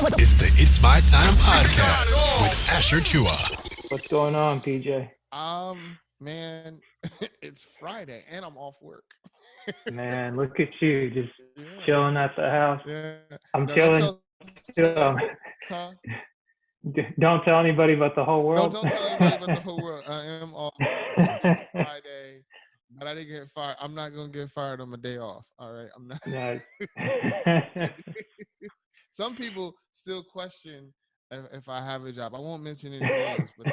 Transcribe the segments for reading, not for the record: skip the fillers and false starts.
It's the It's My Time podcast with Asher Chua. What's going on, PJ? Man, it's Friday and I'm off work. Man, look at you, just Yeah, chilling at the house. yeah. I'm No, don't chilling tell too. Sam. Huh? Don't tell anybody but the whole No, world. don't tell anybody but the whole world. I am off. It's Friday, but I didn't get fired. I'm not gonna get fired on my day off. All right, I'm not. Nice. Some people still question if I have a job. I won't mention any names, but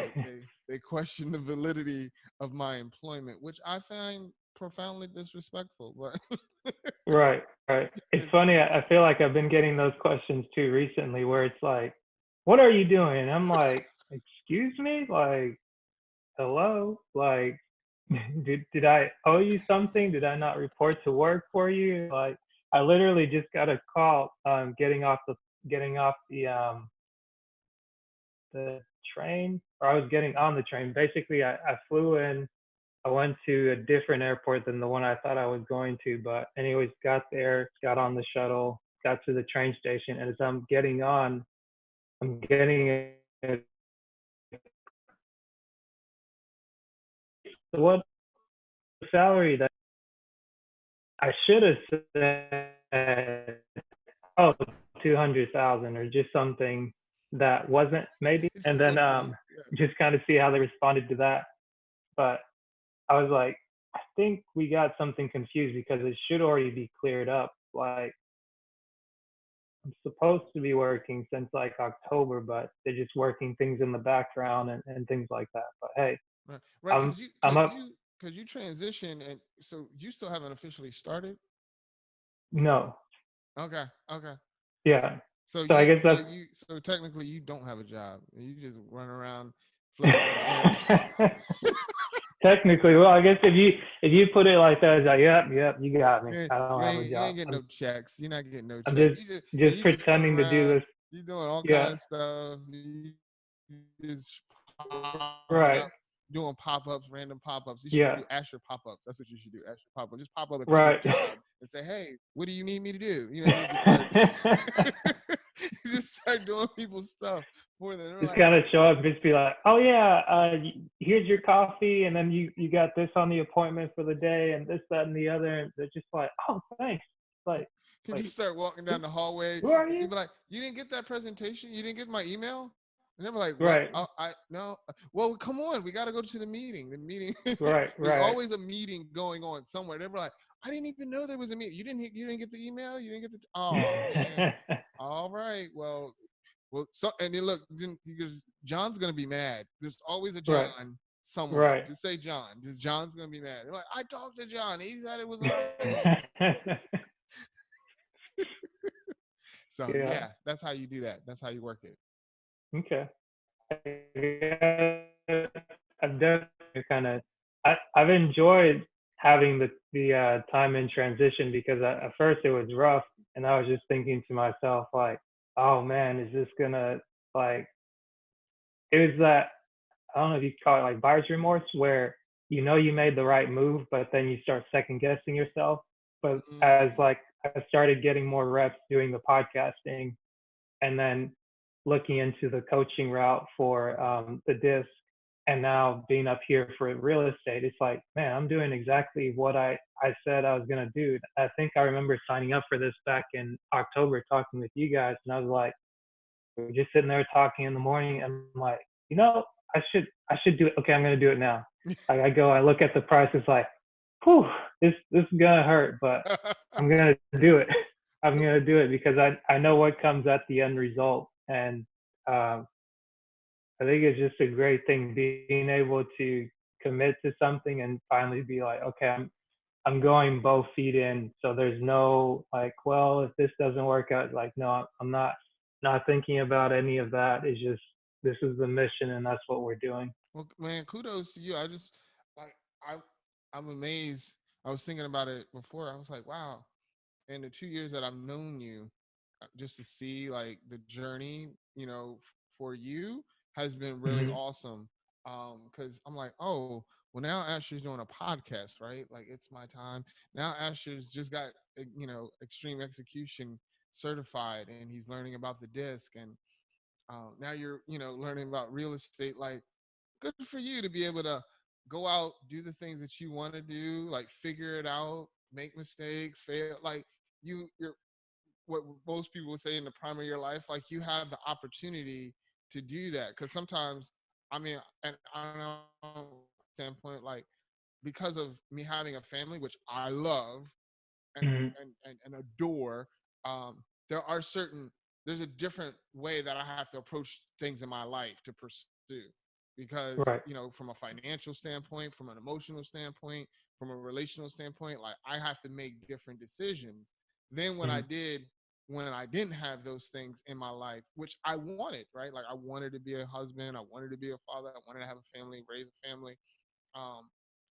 they question the validity of my employment, which I find profoundly disrespectful. But Right, right. It's it's, funny. I feel like I've been getting those questions too recently, where it's like, "What are you doing?" And I'm like, "Excuse me, like, hello, like, did I owe you something? Did I not report to work for you? Like, I literally just got a call, getting off the train, or I was getting on the train. Basically, I flew in. I went to a different airport than the one I thought I was going to, but anyways, got there, got on the shuttle, got to the train station, and as I'm getting on, I'm getting a what salary that I should have said, oh, 200,000 or just something that wasn't maybe, it's and still then funny. just kind of see how they responded to that. But I was like, I think we got something confused because it should already be cleared up. Like, I'm supposed to be working since like October, but they're just working things in the background and things like that. But hey, Right, I'm because you I'm because up. you because you transition, and so you still haven't officially started. No, Okay, okay. yeah. So So I you guess so that's you so technically you don't have a job. You just run around floating from airplane. technically. Well, I guess if you put it like that, it's like, yep, you got me. I don't have a You job. ain't getting no checks. You're not getting no I'm checks. just And just you just run pretending to do around. this. You doing all kind Yeah, of stuff. You just popping right. up, doing pop ups, random pop ups. You should Yeah, do Asher pop ups. That's what you should do. Asher pop ups. Just pop up at people's right. job and say, "Hey, what do you need me to do?" You know what I mean? Just start. You just start doing people's stuff for them. They're Just like, kind of show up and just be like, oh yeah, here's your coffee, and then you got this on the appointment for the day, and this, that, and the other. And they're just like, oh, thanks. can Like you start walking who, down the hallway who are and you? you'd be like, "You didn't get that presentation? You didn't get my email?" And they're like, "What? Right, Oh, I no. Well, come on, we got to go to the meeting. The meeting. right, There's right. always a meeting going on somewhere." They're like, "I didn't even know there was a meeting. You didn't get the email. You didn't get the. Oh man. All right. Well. So and then look, then he goes, John's gonna be mad. There's always a Right, John somewhere. right. Just say John. Just John's gonna be mad. They're like, "I talked to John. He said it was all right." So Yeah. yeah, that's how you do that. That's how you work it. Okay. I've definitely I've enjoyed having the time in transition because at first it was rough, and I was just thinking to myself like, oh man, is this gonna like it was that I don't know if you call it like buyer's remorse where you know you made the right move, but then you start second guessing yourself. But as Mm, like I started getting more reps doing the podcasting and then looking into the coaching route for the disc and now being up here for real estate, it's like, man, I'm doing exactly what I said I was going to do. I think I remember signing up for this back in October talking with you guys, and I was like, we were just sitting there talking in the morning, and I'm like, you know, I should do it. Okay, I'm going to do it now. Like I go, I look at the price, it's like, whew, this is going to hurt, but I'm going to do it. I'm going to do it because I know what comes at the end result. And um, I think it's just a great thing being able to commit to something and finally be like, okay, I'm going both feet in. So there's no like, well, if this doesn't work out, like, no, I'm not thinking about any of that. It's just this is the mission and that's what we're doing. well, man, kudos to you. I just like I I'm amazed. I was thinking about it before. I was like, wow. In the 2 years that I've known you, just to see like the journey, for you has been really Hmm. awesome. Because I'm like, oh, well now Asher's doing a podcast, right? Like it's my time. Now Asher's just got extreme execution certified, and he's learning about the disc, and now you're learning about real estate. Like, good for you to be able to go out, do the things that you want to do, like figure it out, make mistakes, fail. Like you're what most people would say in the prime of your life. Like, you have the opportunity to do that, because sometimes, I mean, and I don't know, standpoint, like, because of me having a family, which I love and Mhm. and adore, there are certain there's a different way that I have to approach things in my life to pursue, because Right. from a financial standpoint, from an emotional standpoint, from a relational standpoint, like, I have to make different decisions than Mhm. when I didn't have those things in my life, which I wanted, right? Like, I wanted to be a husband, I wanted to be a father, I wanted to have a family, raise a family. um,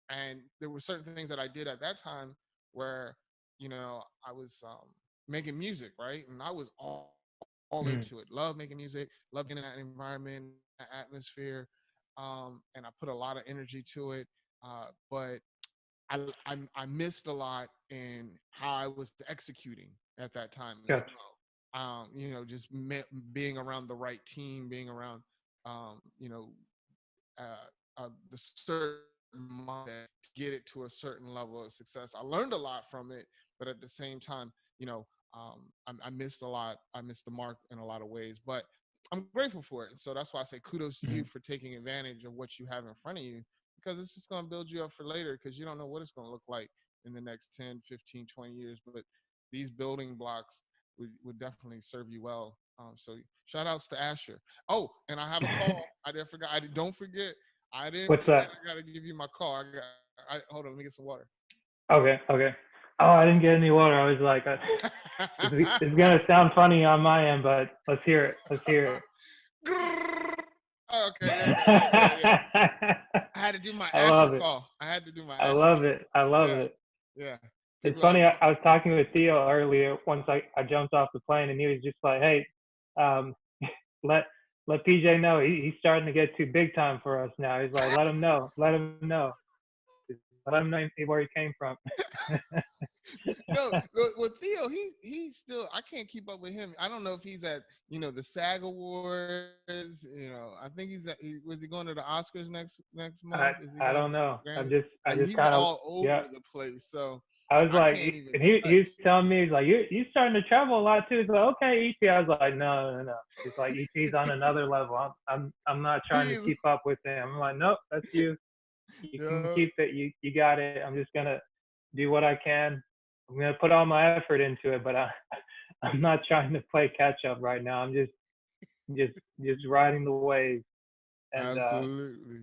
and there were certain things that I did at that time where I was making music, right? And I was all Mhm. into it. Love making music, love being in that environment, that atmosphere, and I put a lot of energy to it. But I missed a lot in how I was executing at that time as Gotcha. well. Just being around the right team, being around, um, you know, the certain mindset to get it to a certain level of success. I learned a lot from it, but at the same time, I missed a lot. I missed the mark in a lot of ways, but I'm grateful for it. So that's why I say kudos to you Mhm. for taking advantage of what you have in front of you, because it's just going to build you up for later, because you don't know what it's going to look like in the next 10, 15, 20 years. But these building blocks would definitely serve you well. So shout outs to Asher. Oh, and I have a call. I didn't forget. Don't forget. I didn't What's forget. that? I gotta give you my call. Hold on. Let me get some water. Okay. Okay. Oh, I didn't get any water. I was like, it's gonna sound funny on my end, but let's hear it. Let's hear Okay. Yeah. it. I had to do my I Asher love it. call. I had to do my I Asher love call. it. I love Yeah. it. Yeah. It's People like, funny. I was talking with Theo earlier. Once I jumped off the plane, and he was just like, "Hey, um, let PJ know he's starting to get too big time for us now." He's like, "Let him know. Let him know. Let him know where he came from." no, with Theo, he's still. I can't keep up with him. I don't know if he's at the SAG Awards. I think he's at. Was he going to the Oscars next I month? Is he I going don't to know. Grammy? I Like, just he's kind of, all yeah. over the place. So I was I like, can't even and he was touch. telling me, he's like, you starting to travel a lot too. He's like, okay, EP. I was like, no. He's like, EP's on another level. I'm not trying to He's keep up with him. I'm like, nope, that's you. You can yeah. keep it. You got it. I'm just gonna do what I can. I'm gonna put all my effort into it, but I'm not trying to play catch up right now. I'm just just riding the wave, and Absolutely.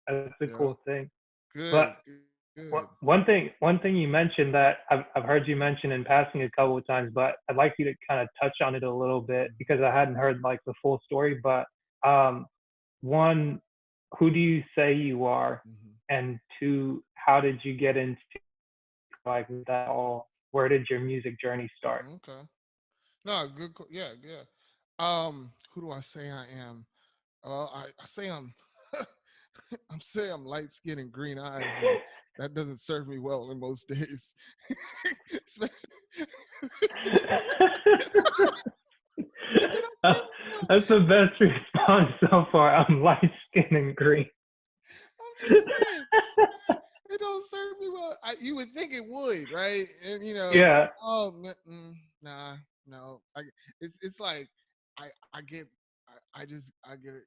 that's a Yeah. cool thing. But Good. Good. one thing you mentioned that I've heard you mention in passing a couple of times, but I'd like you to kind of touch on it a little bit Mhm. because I hadn't heard like the full story. But um, one, who do you say you are, Mhm. and two, how did you get into like that all? Where did your music journey start? Okay. No, good. Yeah, yeah. Who do I say I am? I say I'm I'm saying I'm light skinned and green eyes, and that doesn't serve me well in most days. Especially, it don't serve me well. That's the best response so far. I'm light skinned and green. I'm just saying, it don't serve me well. You would think it would, right? And it's like, Yeah. oh, nah, no. It's like I get, I get it.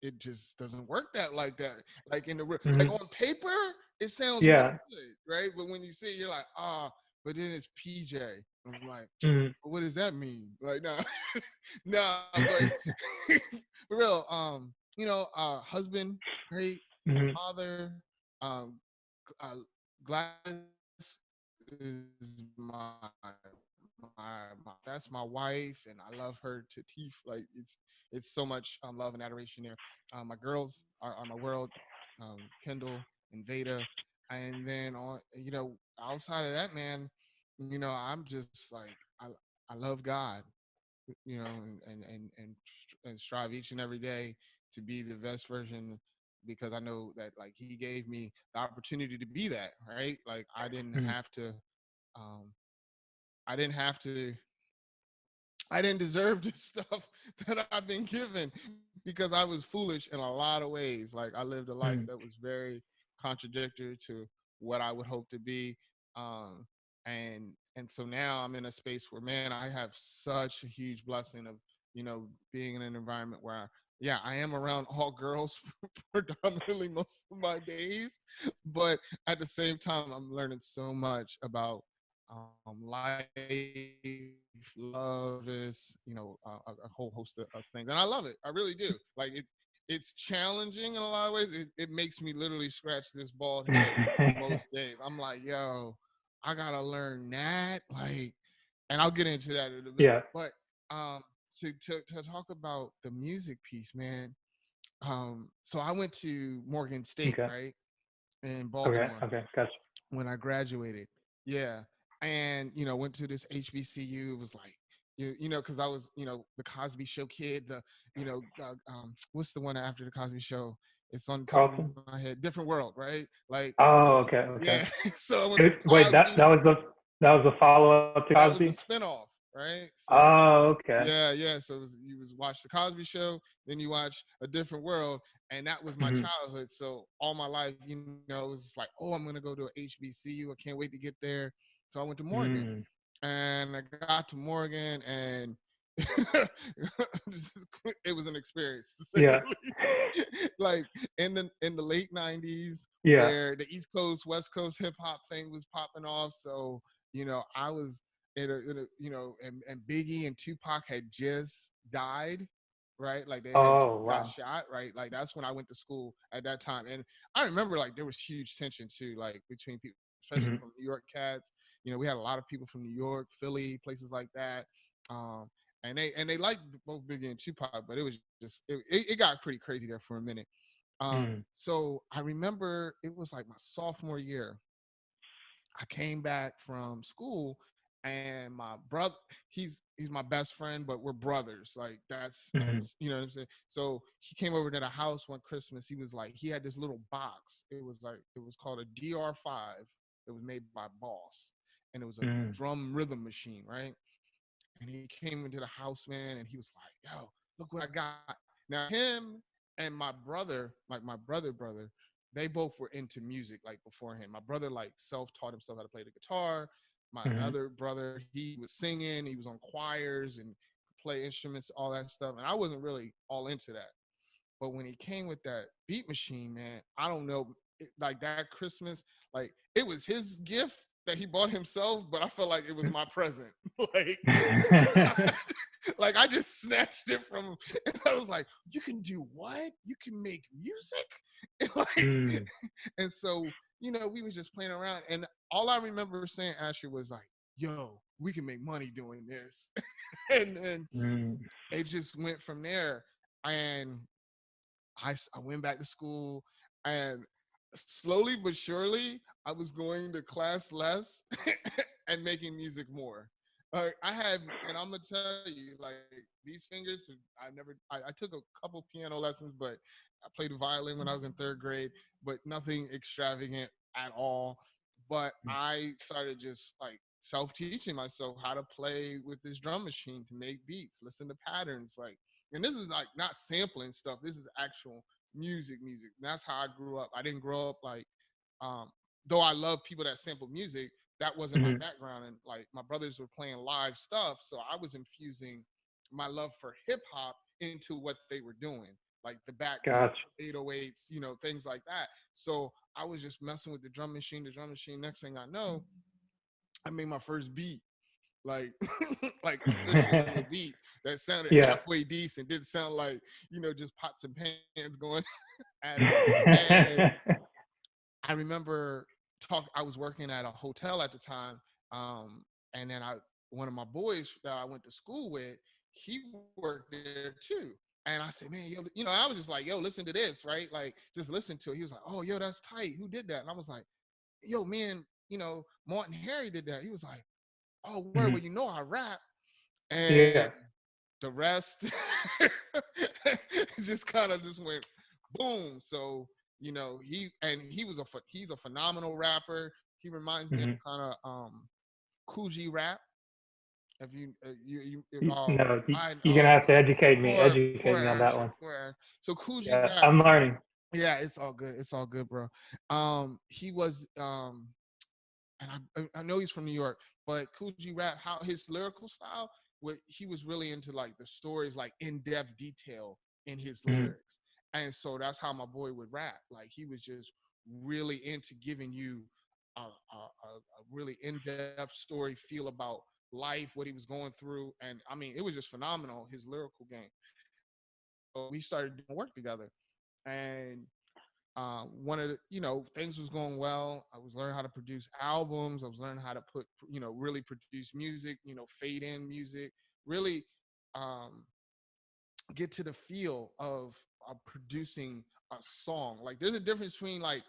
It just doesn't work that like that. Like in the like Hmm. on paper, it sounds really Yeah. good, right? But when you see it, you're like, but then it's PJ. I'm like, Hmm. what does that mean? Like, nah, nah. But for real, husband, great, Hmm. father, um, uh, Gladys is that's my wife, and I love her to teeth. Like, it's so much love and adoration there. My girls are my world, Kendall and Veda, and then on outside of that, man, I'm just like, I love God, and strive each and every day to be the best version, because I know that, like, he gave me the opportunity to be that, right? Like, um I didn't have to I didn't deserve the stuff that I've been given because I was foolish in a lot of ways. Like I lived a life Mm. that was very contradictory to what I would hope to be. Um, and so now I'm in a space where, man, I have such a huge blessing of, being in an environment where yeah, I am around all girls predominantly most of my days, but at the same time, I'm learning so much about life, love is, a whole host of things, and I love it. I really do. Like it's challenging in a lot of ways. It makes me literally scratch this bald head most days. I'm like, yo, I gotta learn that. Like, and I'll get into that in a minute. Yeah. But to talk about the music piece, man. So I went to Morgan State, Okay. right, in Okay. Baltimore Okay. Gotcha. when I graduated. Yeah. And, went to this HBCU. It was like, because I was, the Cosby Show kid, what's the one after the Cosby Show? It's on the top Carlton. of my head. Different World, right? Like, Oh, so, okay. Okay. yeah. So I went from Wait, that Cosby. that was the follow up to That was the Cosby. spinoff, right? So, Oh, okay. yeah, yeah. So you was watch the Cosby Show, then you watch A Different World, and that was my Hmm. childhood. So all my life, it was like, oh, I'm gonna go to a HBCU. I can't wait to get there. So I went to Morgan, Mm. and I got to Morgan, and it was an experience to say the Yeah. least. Like in the late '90s, Yeah. where the East Coast West Coast hip hop thing was popping off. So I was and Biggie and Tupac had just died, right? Like they had Oh, just got wow. shot, right? Like that's when I went to school at that time, and I remember like there was huge tension too, like between people, especially Hmm. from New York cats. We had a lot of people from New York, Philly, places like that. Um, and they liked both Biggie and Tupac, but it was just it got pretty crazy there for a minute. Mm. So I remember it was like my sophomore year. I came back from school, and my brother, he's my best friend, but we're brothers. Like that's Hmm. what I'm saying. So he came over to the house one Christmas. He was like, he had this little box. It was called a DR5. It was made by Boss, and it was a Mm. drum rhythm machine, right? And he came into the house, man, and he was like, yo, look what I got. Now him and my brother, like my brother, they both were into music like beforehand. My brother like self-taught himself how to play the guitar. My Hmm. other brother, he was singing, he was on choirs and play instruments, all that stuff. And I wasn't really all into that. But when he came with that beat machine, man, I don't know, like that Christmas, like it was his gift that he bought himself, but I felt like it was my present. like, like I just snatched it from him, and I was like, "You can do what? You can make music?" And, like, Mm. and so we were just playing around, and all I remember saying, Asher, was like, "Yo, we can make money doing this," and then Mm. it just went from there. And I went back to school, and slowly but surely I was going to class less and making music more. I had, and I'm gonna tell you, like these fingers, I took a couple piano lessons, but I played violin when I was in third grade, but nothing extravagant at all. But I started just like self-teaching myself how to play with this drum machine to make beats, listen to patterns, like, and this is like not sampling stuff. This is actual music. And that's how I grew up. I didn't grow up like, though I love people that sample music, that wasn't my Hmm. background. And like my brothers were playing live stuff, so I was infusing my love for hip hop into what they were doing, like the backbeat, Gotcha. 808s, things like that. So I was just messing with the drum machine. Next thing I know, I made my first beat, like like officially a beat that sounded Yeah. halfway decent, didn't sound like just pots and pans going at it. And I remember I was working at a hotel at the time, and then one of my boys that I went to school with, he worked there too. And I said, man, yo, I was just like, yo, listen to this, right? Like, just listen to it. He was like, oh, yo, that's tight. Who did that? And I was like, yo, man, Martin Harry did that. He was like, oh, word, Hmm. well, I rap. And Yeah. the rest just kind of just went boom. So he's a phenomenal rapper. He reminds me of Hmm. kind of Cool G rap, If you No, I you're gonna have to educate poor me on that Asher, one. poor Asher. So Coogee Yeah, Rap, I'm learning. yeah, it's all good. It's all good, bro. He was and I know he's from New York, but Coogee Rap, how his lyrical style, what he was really into like the stories, like in-depth detail in his Mhm. lyrics. And so that's how my boy would rap. Like he was just really into giving you a really in-depth story, feel about life, what he was going through. And I mean, it was just phenomenal, his lyrical game. So we started doing work together. And one of the, things was going well. I was learning how to produce albums. I was learning how to put, really produce music, fade in music, really um, get to the feel of producing a song. Like there's a difference between like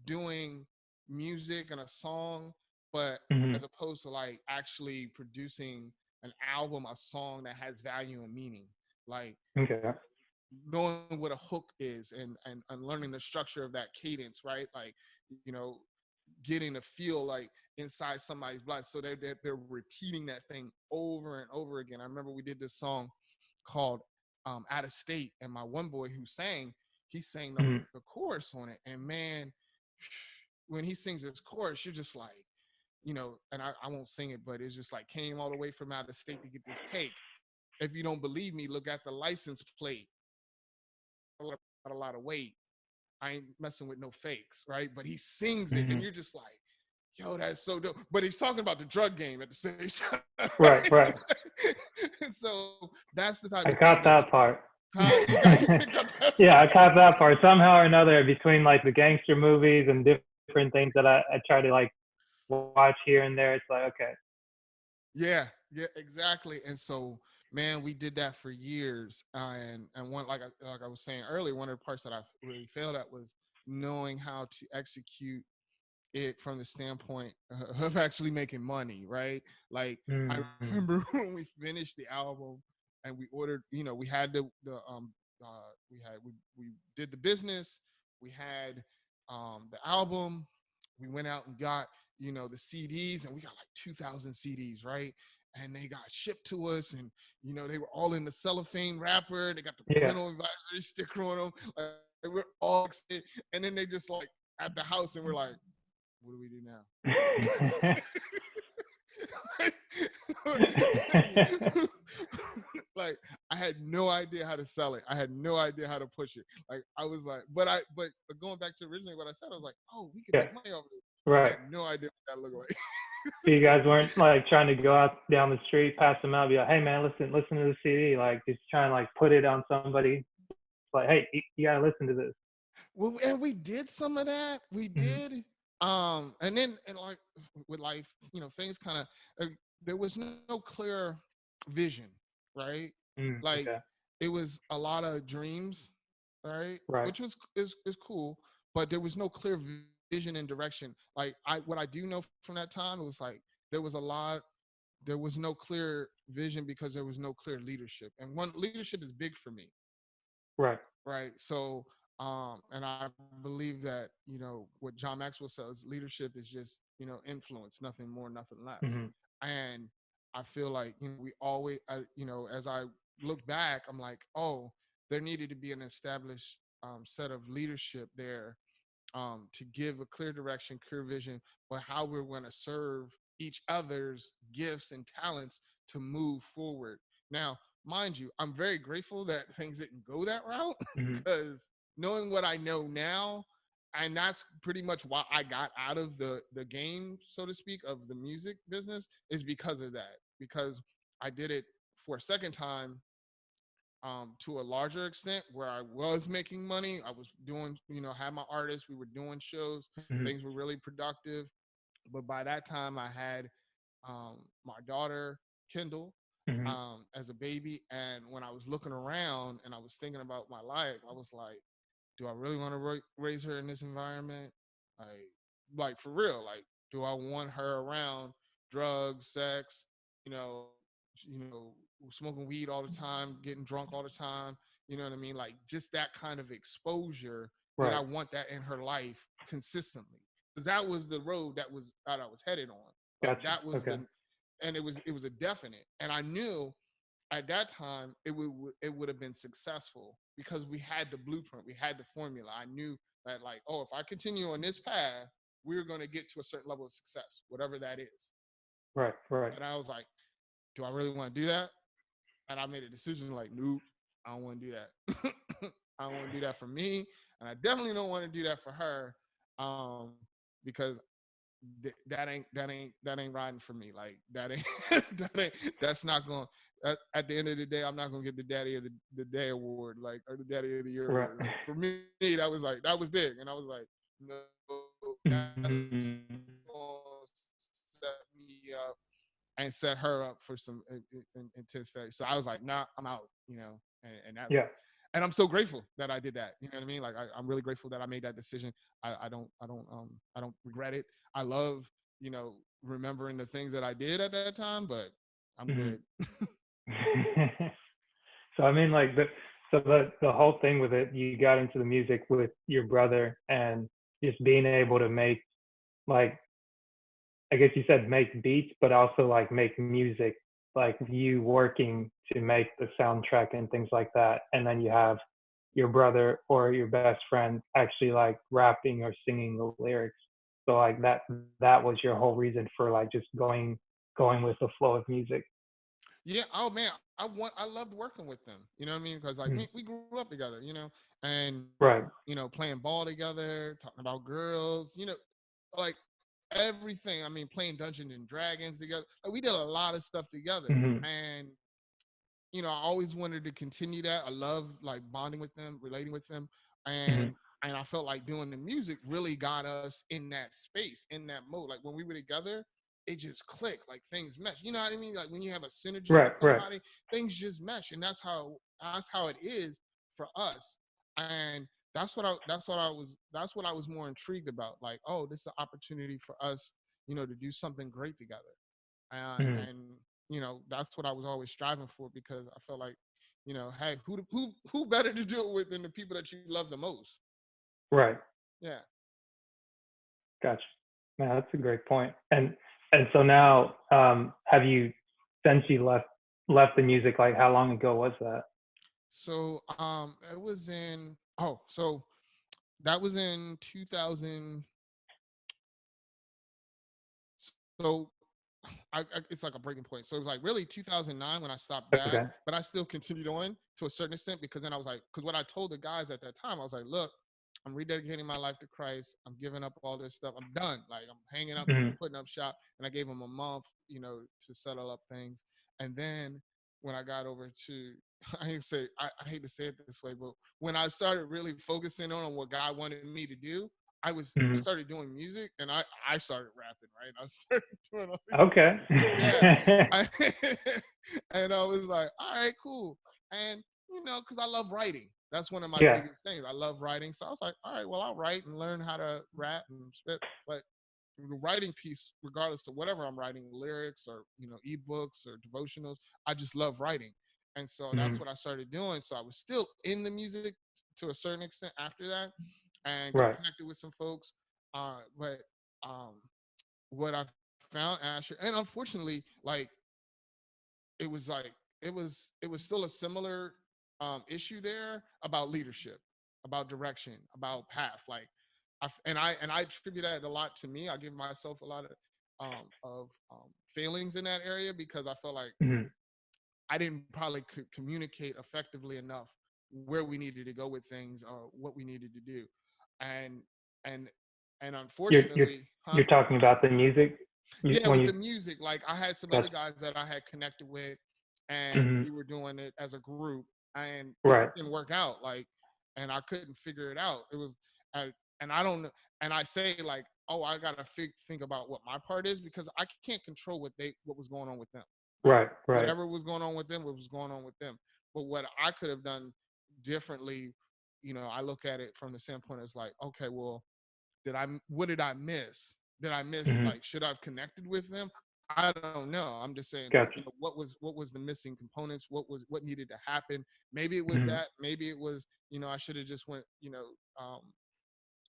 doing music and a song, but Mhm. as opposed to like actually producing an album, a song that has value and meaning. Like Okay. knowing what a hook is and learning the structure of that cadence, right? Like, you know, getting to feel like inside somebody's blood. So they're repeating that thing over and over again. I remember we did this song called Out of State, and my one boy who sang, he sang Mhm. the chorus on it. And man, when he sings this chorus, you're just like, and I won't sing it, but it's just like came all the way from out of state to get this cake. If you don't believe me, look at the license plate. A lot of weight. I ain't messing with no fakes, right? But he sings it, and Mhm. you're just like, yo, that's so dope. But he's talking about the drug game at the same time, Right. right? Right. And so that's the type I of things caught that we, that part. huh? You picked up that Yeah, I part. caught that part somehow or another between like the gangster movies and different things that I try to like watch here and there. It's like, okay. Yeah, exactly. And so, man, we did that for years. And one like I was saying earlier, one of the parts that I really failed at was knowing how to execute it from the standpoint of actually making money, right? Like I Mm-hmm. remember when we finished the album and we ordered, we had we did the business, we had the album, we went out and got, the CDs, and we got like 2,000 CDs, right? And they got shipped to us, and they were all in the cellophane wrapper. They got the Yeah. parental advisory sticker on them. Like we're all excited, and then they just like at the house, and we're like, what do we do now? Like I had no idea how to sell it. I had no idea how to push it. Like I was like, but going back to originally what I said, I was like, oh, we can Yeah. make money off of this. I Right. had no idea what that looked like. So you guys weren't like trying to go out down the street, pass them out, be like, "Hey man, listen to the CD." Like just try and like put it on somebody. Like, "Hey, you gotta listen to this." Well, and we did some of that. We Mm-hmm. did. And then and like with life, things kind of there was no clear vision, right? Mm, Like okay. it was a lot of dreams, right? Right. Which was is cool, but there was no clear vision and direction. Like what I do know from that time, it was like there was a lot there was no clear vision because there was no clear leadership. And one leadership is big for me, Right. right? So, and I believe that what John Maxwell says, leadership is just influence, nothing more, nothing less. Mm-hmm. And I feel like we always, as I look back, I'm like, oh, there needed to be an established set of leadership there to give a clear direction, clear vision, but how we're going to serve each other's gifts and talents to move forward. Now, mind you, I'm very grateful that things didn't go that route Mm-hmm. because knowing what I know now, and that's pretty much why I got out of the game, so to speak, of the music business, is because of that. Because I did it for a second time to a larger extent where I was making money. I was doing, had my artists, we were doing shows, Mm-hmm. things were really productive. But by that time, I had my daughter, Kendall, Mm-hmm. as a baby. And when I was looking around and I was thinking about my life, I was like, do I really want to raise her in this environment? Like for real, like, do I want her around drugs, sex, you know, you know, smoking weed all the time, getting drunk all the time? You know what I mean? Like just that kind of exposure. Did I Right. want that in her life consistently? Because that was the road that I was headed on. Like Gotcha. that was Okay. and it was a definite, and I knew at that time it would have been successful because we had the blueprint, we had the formula. I knew that, like, oh, if I continue on this path, we're going to get to a certain level of success, whatever that is. Right, right. And I was like, do I really want to do that? And I made a decision like, nope, I don't want to do that. I don't want to do that for me, and I definitely don't want to do that for her, because that ain't riding for me. Like that ain't that's not going. At the end of the day, I'm not gonna get the Daddy of the Day award, like, or the Daddy of the Year Right. award. Like, for me, that was big, and I was like, no, that's Mhm. gonna set me up and set her up for some intense failure. So I was like, nah, I'm out, and that's, Yeah. and I'm so grateful that I did that. You know what I mean? Like I'm really grateful that I made that decision. I don't regret it. I love, remembering the things that I did at that time, but I'm Mhm. good. So I mean, like the whole thing with it, you got into the music with your brother, and just being able to make, like, I guess you said make beats, but also like make music, like you working to make the soundtrack and things like that, and then you have your brother or your best friend actually like rapping or singing the lyrics. So like that was your whole reason for like just going with the flow of music. Yeah. Oh man, I loved working with them. You know what I mean? Because like Mm. we grew up together. And Right. playing ball together, talking about girls. Like everything. I mean, playing Dungeons and Dragons together. Like, we did a lot of stuff together, Hmm. and I always wanted to continue that. I love like bonding with them, relating with them, Hmm. and I felt like doing the music really got us in that space, in that mode. Like when we were together, it just clicked. Like things mesh. You know what I mean? Like when you have a synergy Right. with Right. somebody, things just mesh, and that's how it is for us. And that's what I was more intrigued about. Like, oh, this is an opportunity for us, to do something great together. Hmm. And that's what I was always striving for, because I felt like, hey, who better to do it with than the people that you love the most? Right. Yeah. Gotcha. Man, that's a great point. And so now, have you, since you left the music, like how long ago was that? So it was in oh so that was in 2000. So it's like a breaking point. So it was like really 2009 when I stopped that, Okay. but I still continued on to a certain extent, because then I was like, because what I told the guys at that time, I was like, look, I'm rededicating my life to Christ. I'm giving up all this stuff. I'm done. Like I'm hanging up, Hmm. putting up shop. And I gave them a month, to settle up things. And then when I got over to, I hate to say it this way, but when I started really focusing on what God wanted me to do, I Hmm. started doing music, and I started rapping, right? I started doing all these Okay. things. Yeah. I, and I was like, all right, cool. And because I love writing. That's one of my Yeah. biggest things. I love writing. So I was like, all right, well, I'll write and learn how to rap and spit. But the writing piece, regardless of whatever I'm writing, lyrics or ebooks or devotionals, I just love writing. And so that's Hmm. what I started doing. So I was still in the music to a certain extent after that, and got Right. connected with some folks. But um, what I found, Asher, and unfortunately, like it was like it was still a similar issue there about leadership, about direction, about path. Like I attribute that a lot to me. I give myself a lot of failings in that area, because I felt like Hmm. I didn't probably could communicate effectively enough where we needed to go with things, or what we needed to do. And and and You're you're unfortunately, huh? you're talking about the music Yeah, when with you the music, like I had some other got. guys that I had connected with, and Hmm. we were doing it as a group, and it Right. just didn't work out. Like, and I couldn't figure it out. It was, I, and I don't, and I say like, oh, I gotta think about what my part is, because I can't control what was going on with them. Right? Right. Right. Whatever was going on with them, what was going on with them. But what I could have done differently, I look at it from the standpoint as like, okay, well, what did I miss? Did I miss, Hmm. like, should I have connected with them? I don't know. I'm just saying, Gotcha. what was the missing components? What needed to happen? Maybe it was Hmm. that. Maybe it was, I should have just went,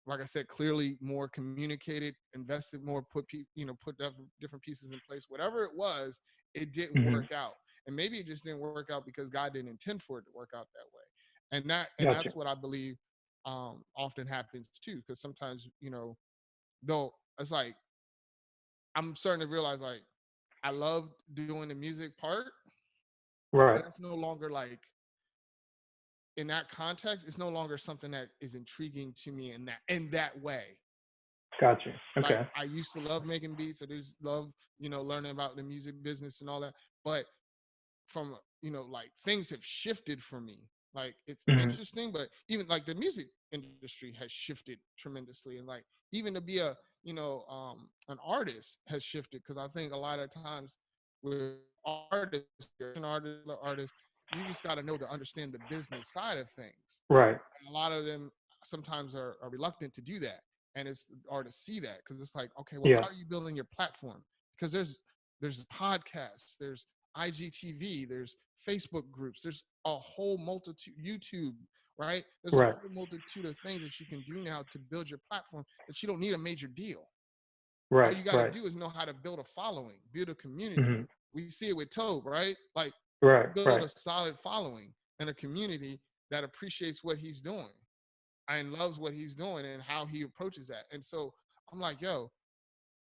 like I said, clearly more communicated, invested more, put different pieces in place. Whatever it was, it didn't Mm-hmm. work out, and maybe it just didn't work out because God didn't intend for it to work out that way. And Gotcha. that's what I believe often happens too. Because sometimes, though it's like I'm starting to realize like I love doing the music part, Right. but it's no longer like in that context. It's no longer something that is intriguing to me in that way. Gotcha. Like Okay. I used to love making beats. I just love, learning about the music business and all that. But from, like things have shifted for me. Like it's Mm-hmm. interesting, but even like the music industry has shifted tremendously. And like even to be an artist has shifted. Cause I think a lot of times with artists, you just got to know to understand the business side of things. Right. And a lot of them sometimes are reluctant to do that, or to see that, because it's like, okay, well, Yeah. how are you building your platform? Because there's podcasts, there's IGTV, there's Facebook groups, there's a whole multitude, YouTube, right? There's a Right. whole multitude of things that you can do now to build your platform that you don't need a major deal. All Right. you got to Right. do is know how to build a following, build a community. Mm-hmm. We see it with Tobe, right? Like Right. build Right. a solid following and a community that appreciates what he's doing and loves what he's doing and how he approaches that. And so I'm like, yo,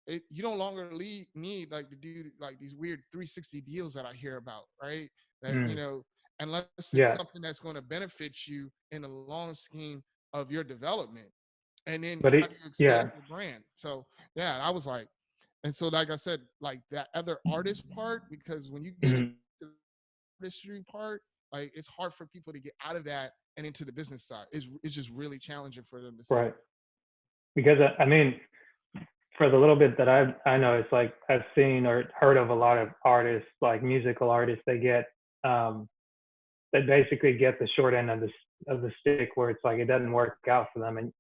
you don't longer need like to do like these weird 360 deals that I hear about, right? That, Mm. unless it's Yeah. something that's going to benefit you in the long scheme of your development. And then But how do you expand yeah. your brand? So yeah, I was like, and so like I said, like that other artist part, because when you get into Mm-hmm. the artistry part, like it's hard for people to get out of that and into the business side. It's just really challenging for them to see. Right. Because I mean, for the little bit that I know, it's like I've seen or heard of a lot of artists, like musical artists, um, they basically get the short end of the stick, where it's like it doesn't work out for them. And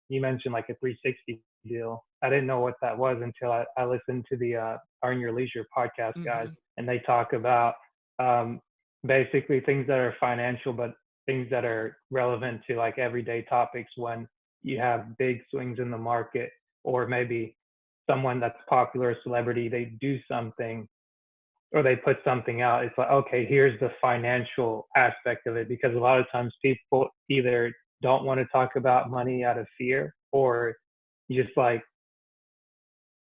you mentioned like a 360 deal. I didn't know what that was until I listened to the Earn Your Leisure podcast guys, Mm-hmm. and they talk about um, basically things that are financial, but things that are relevant to like everyday topics when you have big swings in the market, or maybe someone that's popular, a celebrity, they do something or they put something out. It's like, okay, here's the financial aspect of it, because a lot of times people either don't want to talk about money out of fear, or just like,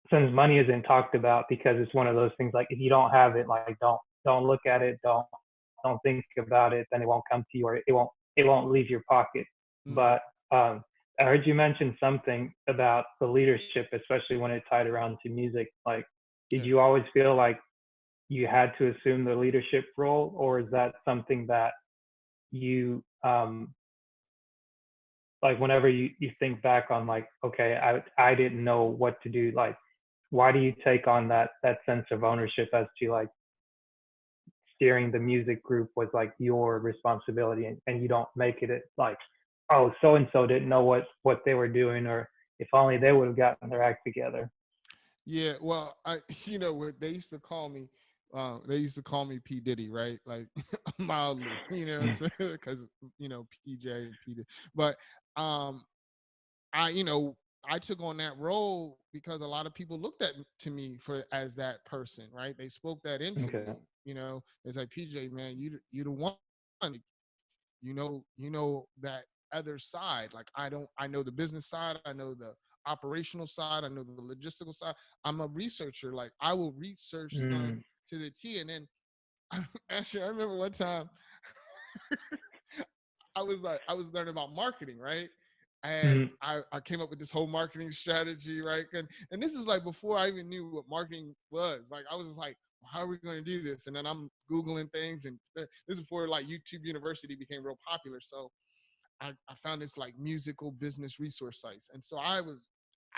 since money isn't talked about, because it's one of those things, like if you don't have it, like don't look at it, don't think about it, then it won't come to you, or it won't leave your pocket. Mm-hmm. But I heard you mention something about the leadership, especially when it tied around to music. Like, did Yeah. you always feel like you had to assume the leadership role, or is that something that you like whenever you think back on, like, okay, I didn't know what to do, like, why do you take on that sense of ownership as to like steering the music group was like your responsibility, and you don't make it like, oh, so and so didn't know what they were doing, or if only they would have gotten their act together. Yeah, well, what they used to call me, P Diddy, right? Like mildly, what I'm Mm. saying? Because PJ and P Diddy. But um, I took on that role because a lot of people looked to me as that person, right? They spoke that into Okay. me. It's like, PJ, man, you the one. You know that other side. Like I know the business side, I know the operational side, I know the logistical side. I'm a researcher. Like I will research stuff Mm. to the T. And then actually I remember one time I was learning about marketing, right? And Mm. I came up with this whole marketing strategy, right? And this is like before I even knew what marketing was. Like I was just like, how are we going to do this? And then I'm Googling things, and this is before like YouTube University became real popular. So I found this like musical business resource sites. And so I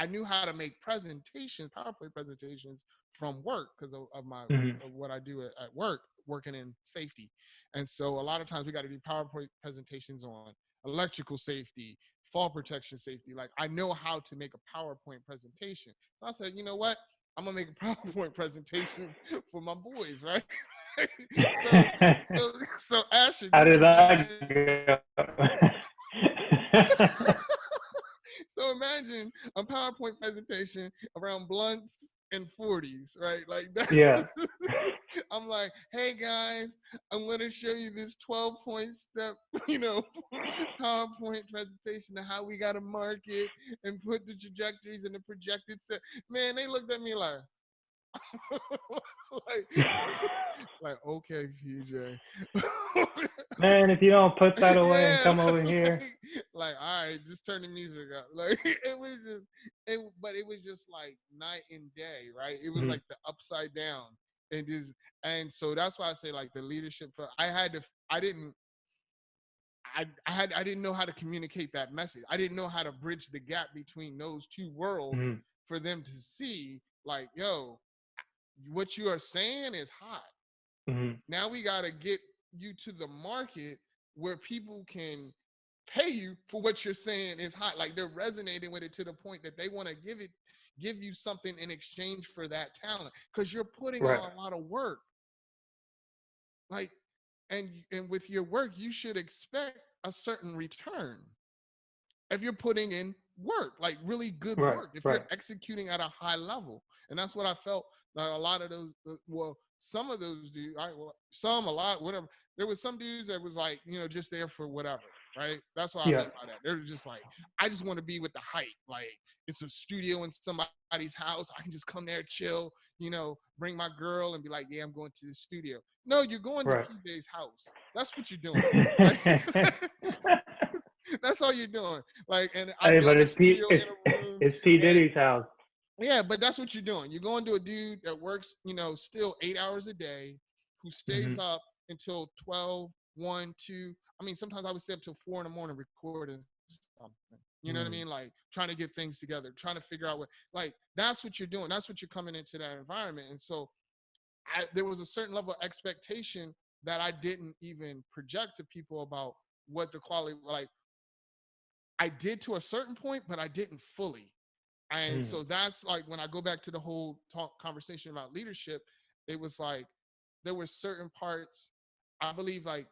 knew how to make presentations, PowerPoint presentations from work because of Mm. what I do at work, working in safety. And so a lot of times we got to do PowerPoint presentations on electrical safety, fall protection safety. Like I know how to make a PowerPoint presentation. So I said, you know what? I'm gonna make a PowerPoint presentation for my boys, right? so so Asher, How just did that imagine. go? So So imagine a PowerPoint presentation around blunts and 40s, right? Like that's Yeah. I'm like, hey guys, I'm gonna show you this 12-point step, PowerPoint presentation of how we gotta market and put the trajectories and the projected set. Man, they looked at me like, like, like okay, PJ. Man, if you don't put that away and Yeah, come over here. like, all right, just turn the music up. Like it was just but it was just like night and day, right? It was Mhm. like the upside down. And so that's why I say like the leadership for I didn't know how to communicate that message. I didn't know how to bridge the gap between those two worlds Mhm. for them to see like, yo, what you are saying is hot. Mhm. Now we got to get you to the market where people can pay you for what you're saying is hot. Like they're resonating with it to the point that they want to give you something in exchange for that talent because you're putting Right. on a lot of work. Like, and with your work, you should expect a certain return. If you're putting in work, like really good Right. work, if you're Right. executing at a high level. And that's what I felt that a lot of those, well, some of those dudes, some, a lot, whatever. There was some dudes that was like, just there for whatever, right? That's what I Yeah. meant by that. They're just like, I just want to be with the hype. Like it's a studio in somebody's house. I can just come there, chill, bring my girl and be like, yeah, I'm going to the studio. No, you're going to Right. PJ's house. That's what you're doing. Like, that's all you're doing. Like, and I Hey, but built a studio in a room, it's P and Diddy's house. yeah, but that's what you're doing. You're going to a dude that works, still 8 hours a day, who stays Mhm. up until 12, 1, 2. I mean, sometimes I would stay up till 4 in the morning recording something. You know what I Mhm. mean? Like trying to get things together, trying to figure out like that's what you're doing. That's what you're coming into that environment. And so there was a certain level of expectation that I didn't even project to people about what the quality, like I did to a certain point, but I didn't fully. And Mhm. so that's like when I go back to the whole conversation about leadership, it was like there were certain parts, I believe, like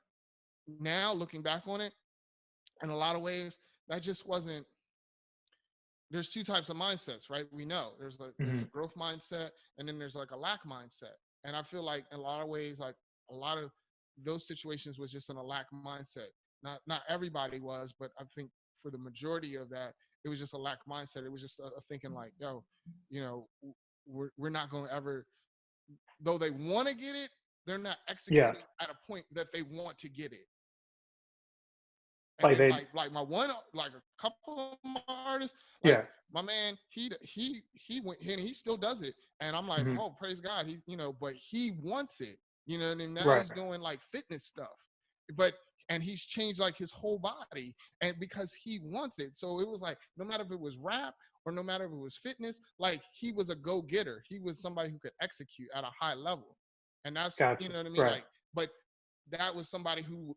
now looking back on it, in a lot of ways, that just wasn't. There's two types of mindsets, right? We know there's a Mhm. growth mindset, and then there's like a lack mindset. And I feel like in a lot of ways, like a lot of those situations was just in a lack mindset. Not everybody was, but I think for the majority of that, it was just a lack mindset. It was just a thinking like, yo, we're not going to ever, though they want to get it, they're not Yeah. executing at a point that they want to get it. And Like then they. like my one, like a couple of my artists, like Yeah. my man, he went and he still does it. And I'm like, Mhm. oh, praise God. He's, but he wants it, and now Right. he's doing like fitness stuff. But and he's changed like his whole body, and because he wants it. So it was like no matter if it was rap or no matter if it was fitness, like he was a go-getter. He was somebody who could execute at a high level. And that's, you Gotcha. know what I mean? Right. Like, but that was somebody who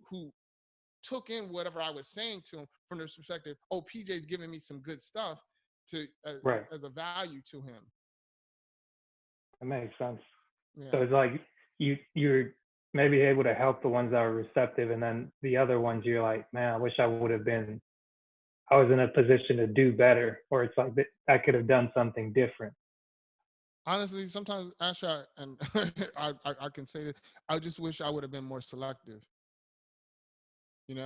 took in whatever I was saying to him from the perspective, oh, PJ's giving me some good stuff to Right. as a value to him. That makes sense. So Yeah. it's like you're maybe able to help the ones that are receptive, and then the other ones you're like, man, I wish I would have been. I was in a position to do better, or it's like that I could have done something different. Honestly, sometimes Asha and I can say this, I just wish I would have been more selective.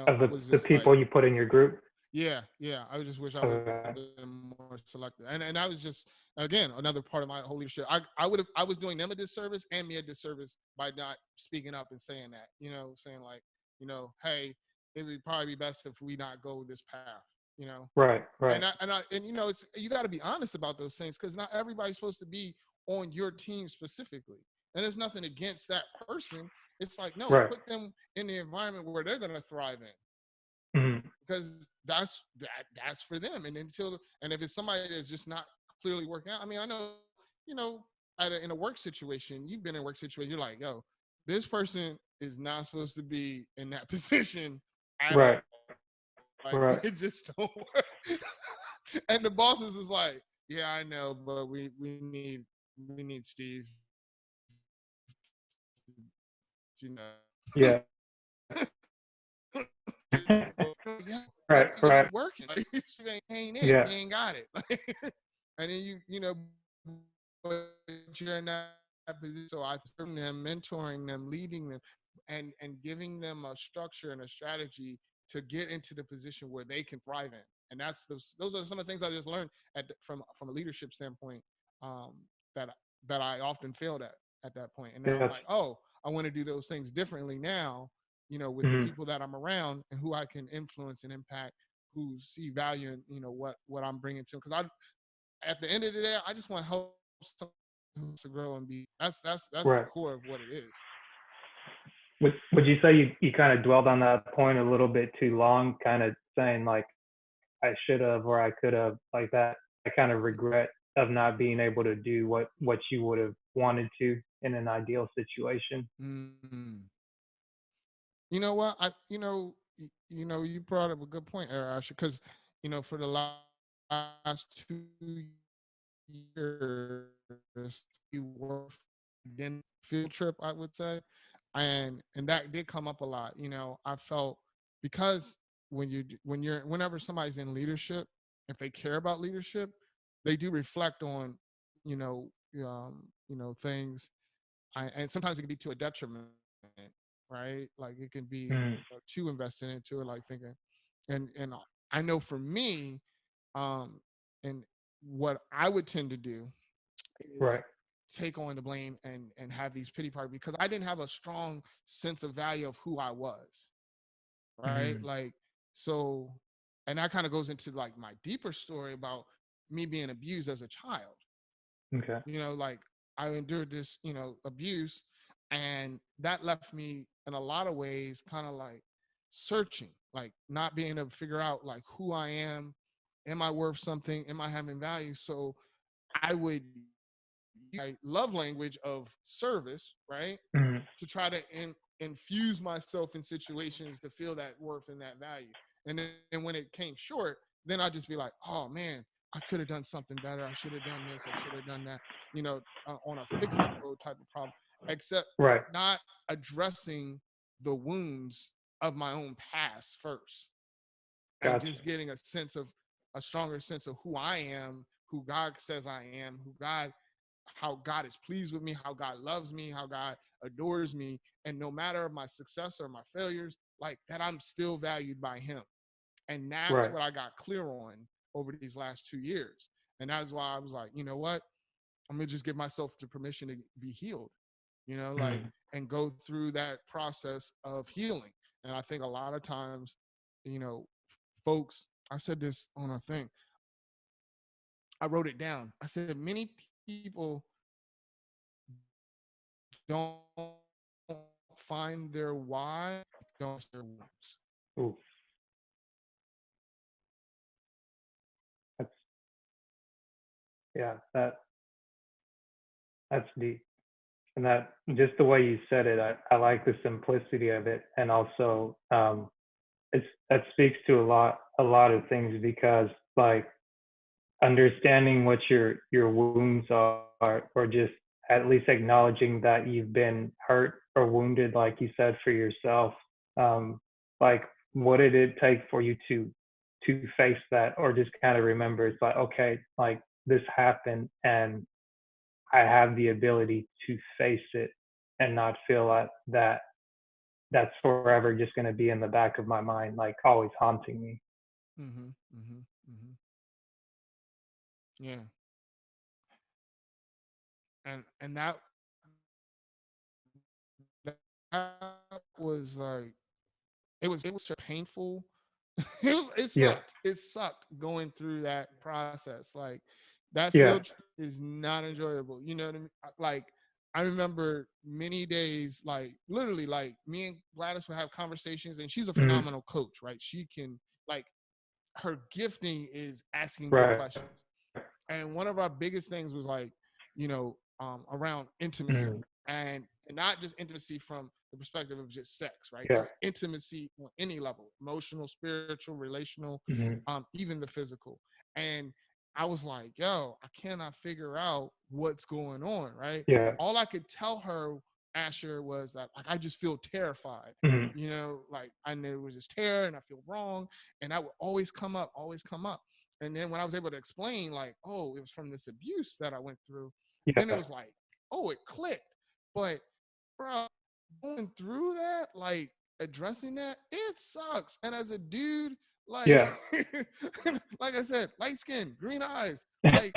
Of I was the just like, people you put in your group. yeah. I just wish I would have Okay. been more selective. And I was just again another part of my whole leadership. I was doing them a disservice and me a disservice by not speaking up and saying that. Saying like, hey, it would probably be best if we not go this path. You know, Right. Right. and it's you got to be honest about those things because not everybody's supposed to be on your team specifically. And there's nothing against that person. It's like no, Right. put them in the environment where they're going to thrive in Mhm. because that's for them. And if it's somebody that's just not clearly working out, I mean, I know, you know, in a work situation, you've been in a work situation, you're like, yo, this person is not supposed to be in that position at Right. all. Like Right. it just don't work. And the bosses is like, yeah, I know, but we need Steve, you know. Yeah. Yeah, Right, it right. ain't working. Like, it ain't it. Yeah, You ain't got it. And then but you're in that position. So I serve them, mentoring them, leading them, and giving them a structure and a strategy to get into the position where they can thrive in. And those are some of the things I just learned from a leadership standpoint, um, that that I often failed at that point. And now I'm yes. like, oh, I want to do those things differently now, with the Mhm. people that I'm around and who I can influence and impact, who see value in, what I'm bringing to them. Because at the end of the day, I just want to help someone who wants to grow and be. That's the Right. core of what it is. Would you say you kind of dwelled on that point a little bit too long, kind of saying like I should have or I could have, like that kind of regret of not being able to do what you would have wanted to in an ideal situation? Mm. You know what? You brought up a good point, Asher, because for the last 2 years, we worked again field trip, I would say, and that did come up a lot. I felt because whenever somebody's in leadership, if they care about leadership, they do reflect on you know things, and sometimes it can be to a detriment, right? Like it can be Mm. too invested into it, like thinking, and I know for me, um, and what I would tend to do is Right. take on the blame and have these pity parties because I didn't have a strong sense of value of who I was, right? Mhm. Like so, and that kind of goes into like my deeper story about me being abused as a child. Okay. Like I endured this, abuse, and that left me in a lot of ways kind of like searching, like not being able to figure out like who I am I worth something, am I having value? So I would use my love language of service, right, Mhm. to try to infuse myself in situations to feel that worth and that value. And when it came short, then I'd just be like, oh man, I could have done something better. I should have done this. I should have done that, on a fix it mode type of problem, except Right. not addressing the wounds of my own past first and Gotcha. just getting a stronger sense of who I am, who God says I am, how God is pleased with me, how God loves me, how God adores me. And no matter my success or my failures, like that, I'm still valued by Him. And that's Right. what I got clear on over these last 2 years. And that's why I was like, you know what? I'm going to just give myself the permission to be healed, like, Mhm. and go through that process of healing. And I think a lot of times, you know, folks, I said this on a thing, I wrote it down. I said, many people don't find their why, don't their wounds. Ooh, that's yeah, that's deep. And that just the way you said it, I like the simplicity of it, and also that speaks to a lot of things because like understanding what your wounds are, or just at least acknowledging that you've been hurt or wounded, like you said for yourself. Um, like, what did it take for you to face that, or just kind of remember it's like, okay, like this happened, and I have the ability to face it and not feel like that's forever just going to be in the back of my mind, like always haunting me. Mm-hmm. Mm-hmm. Mm-hmm. Yeah. And that was like it was so painful. It Yeah, sucked. It sucked going through that process. Like that yeah, field trip is not enjoyable. You know what I mean? Like I remember many days, like literally, like me and Gladys would have conversations, and she's a mhm, phenomenal coach, right? She can like her gifting is asking good right, questions. And one of our biggest things was like, around intimacy, mhm, and not just intimacy from the perspective of just sex, right? yeah, Just intimacy on any level, emotional, spiritual, relational, mhm, even the physical. And I was like, yo, I cannot figure out what's going on, right? yeah, All I could tell her Asher was that like, I just feel terrified. Mhm. You know, like I knew it was just terror and I feel wrong. And that would always come up, always come up. And then when I was able to explain, like, oh, it was from this abuse that I went through, then it Yeah. was like, oh, it clicked. But bro, going through that, like addressing that, it sucks. And as a dude, like Yeah. like I said, light skin, green eyes, like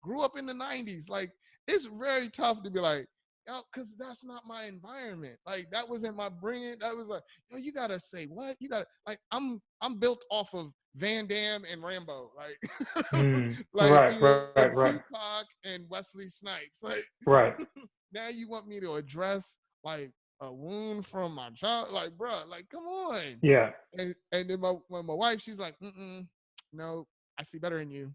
grew up in the 90s. Like it's very tough to be like, yo, because that's not my environment. Like that wasn't my bringing. That was like, yo, you gotta say what? You gotta like I'm built off of Van Damme and Rambo. Like like Right, you know, right, right, Tupac and Wesley Snipes. Like right. now you want me to address like a wound from my child, like bro, like come on. Yeah. And then when my wife, she's like, no, I see better in you.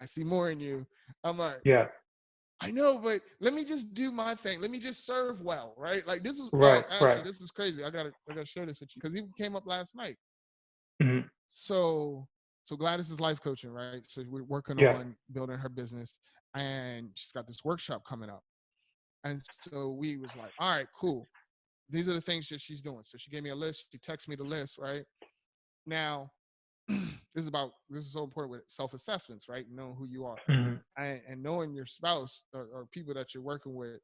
I see more in you. I'm like, Yeah. I know, but let me just do my thing. Let me just serve well, right? Like this is Right, Ashley, right. this is crazy. I gotta share this with you because he came up last night. Mhm. So Gladys is life coaching, right? So we're working Yeah. on building her business, and she's got this workshop coming up. And so we was like, all right, cool. These are the things that she's doing. So she gave me a list. She texted me the list, right? Now, this is so important with self-assessments, right? Knowing who you are Mhm. and knowing your spouse or people that you're working with.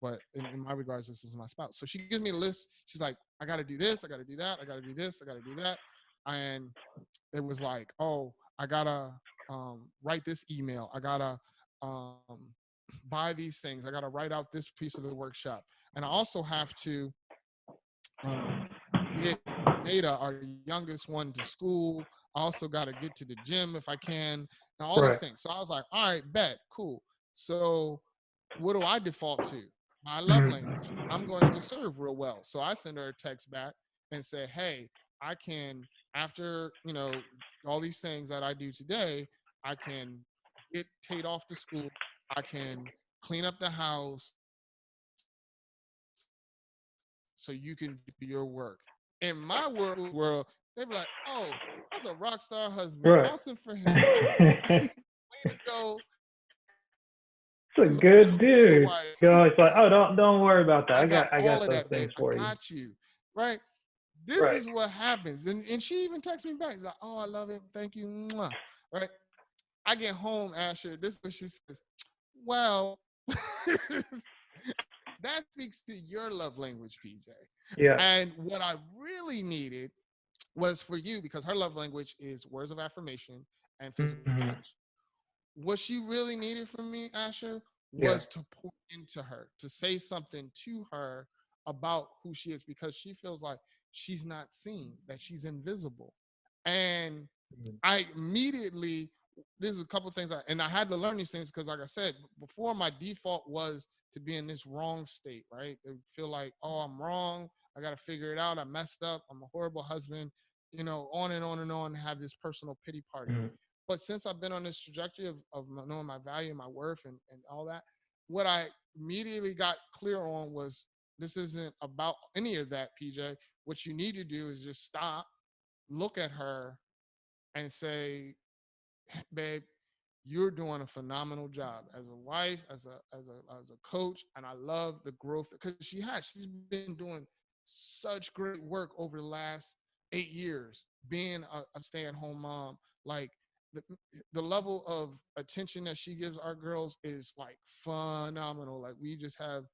But in my regards, this is my spouse. So she gives me a list. She's like, I got to do this. I got to do that. I got to do this. I got to do that. And it was like, oh, I got to write this email. I got to um, buy these things. I got to write out this piece of the workshop. And I also have to get Jada, our youngest one, to school. I also got to get to the gym if I can, and all these Right. things. So I was like, all right, bet, cool. So what do I default to? My love Mhm. language. I'm going to serve real well. So I send her a text back and say, hey, I can, after, all these things that I do today, I can get Tate off to school. I can clean up the house so you can do your work. In my world, they be like, oh, that's a rock star husband. Right. Awesome for him. Way to go. It's a Love good your dude. wife. You know, it's like, oh, don't worry about that. I got I all got of those that, babe. things I for you. got you. Right? This Right. is what happens. And she even texts me back, like, oh, I love it. Thank you. Mwah. Right? I get home, Asher. This is what she says. Well, that speaks to your love language, PJ. Yeah. And what I really needed was for you, because her love language is words of affirmation and physical Mhm. touch. What she really needed from me, Asher, Yeah. was to pour into her, to say something to her about who she is, because she feels like she's not seen, that she's invisible. And Mhm. I immediately, there's a couple of things, and I had to learn these things because, like I said, before my default was to be in this wrong state, right? To feel like, oh, I'm wrong. I got to figure it out. I messed up. I'm a horrible husband, on and on and on, have this personal pity party. Mhm. But since I've been on this trajectory of knowing my value, my worth, and all that, what I immediately got clear on was this isn't about any of that, PJ. What you need to do is just stop, look at her, and say, babe, you're doing a phenomenal job as a wife, as a coach, and I love the growth because she's been doing such great work over the last 8 years, being a stay-at-home mom. Like the, the level of attention that she gives our girls is like phenomenal. Like we just have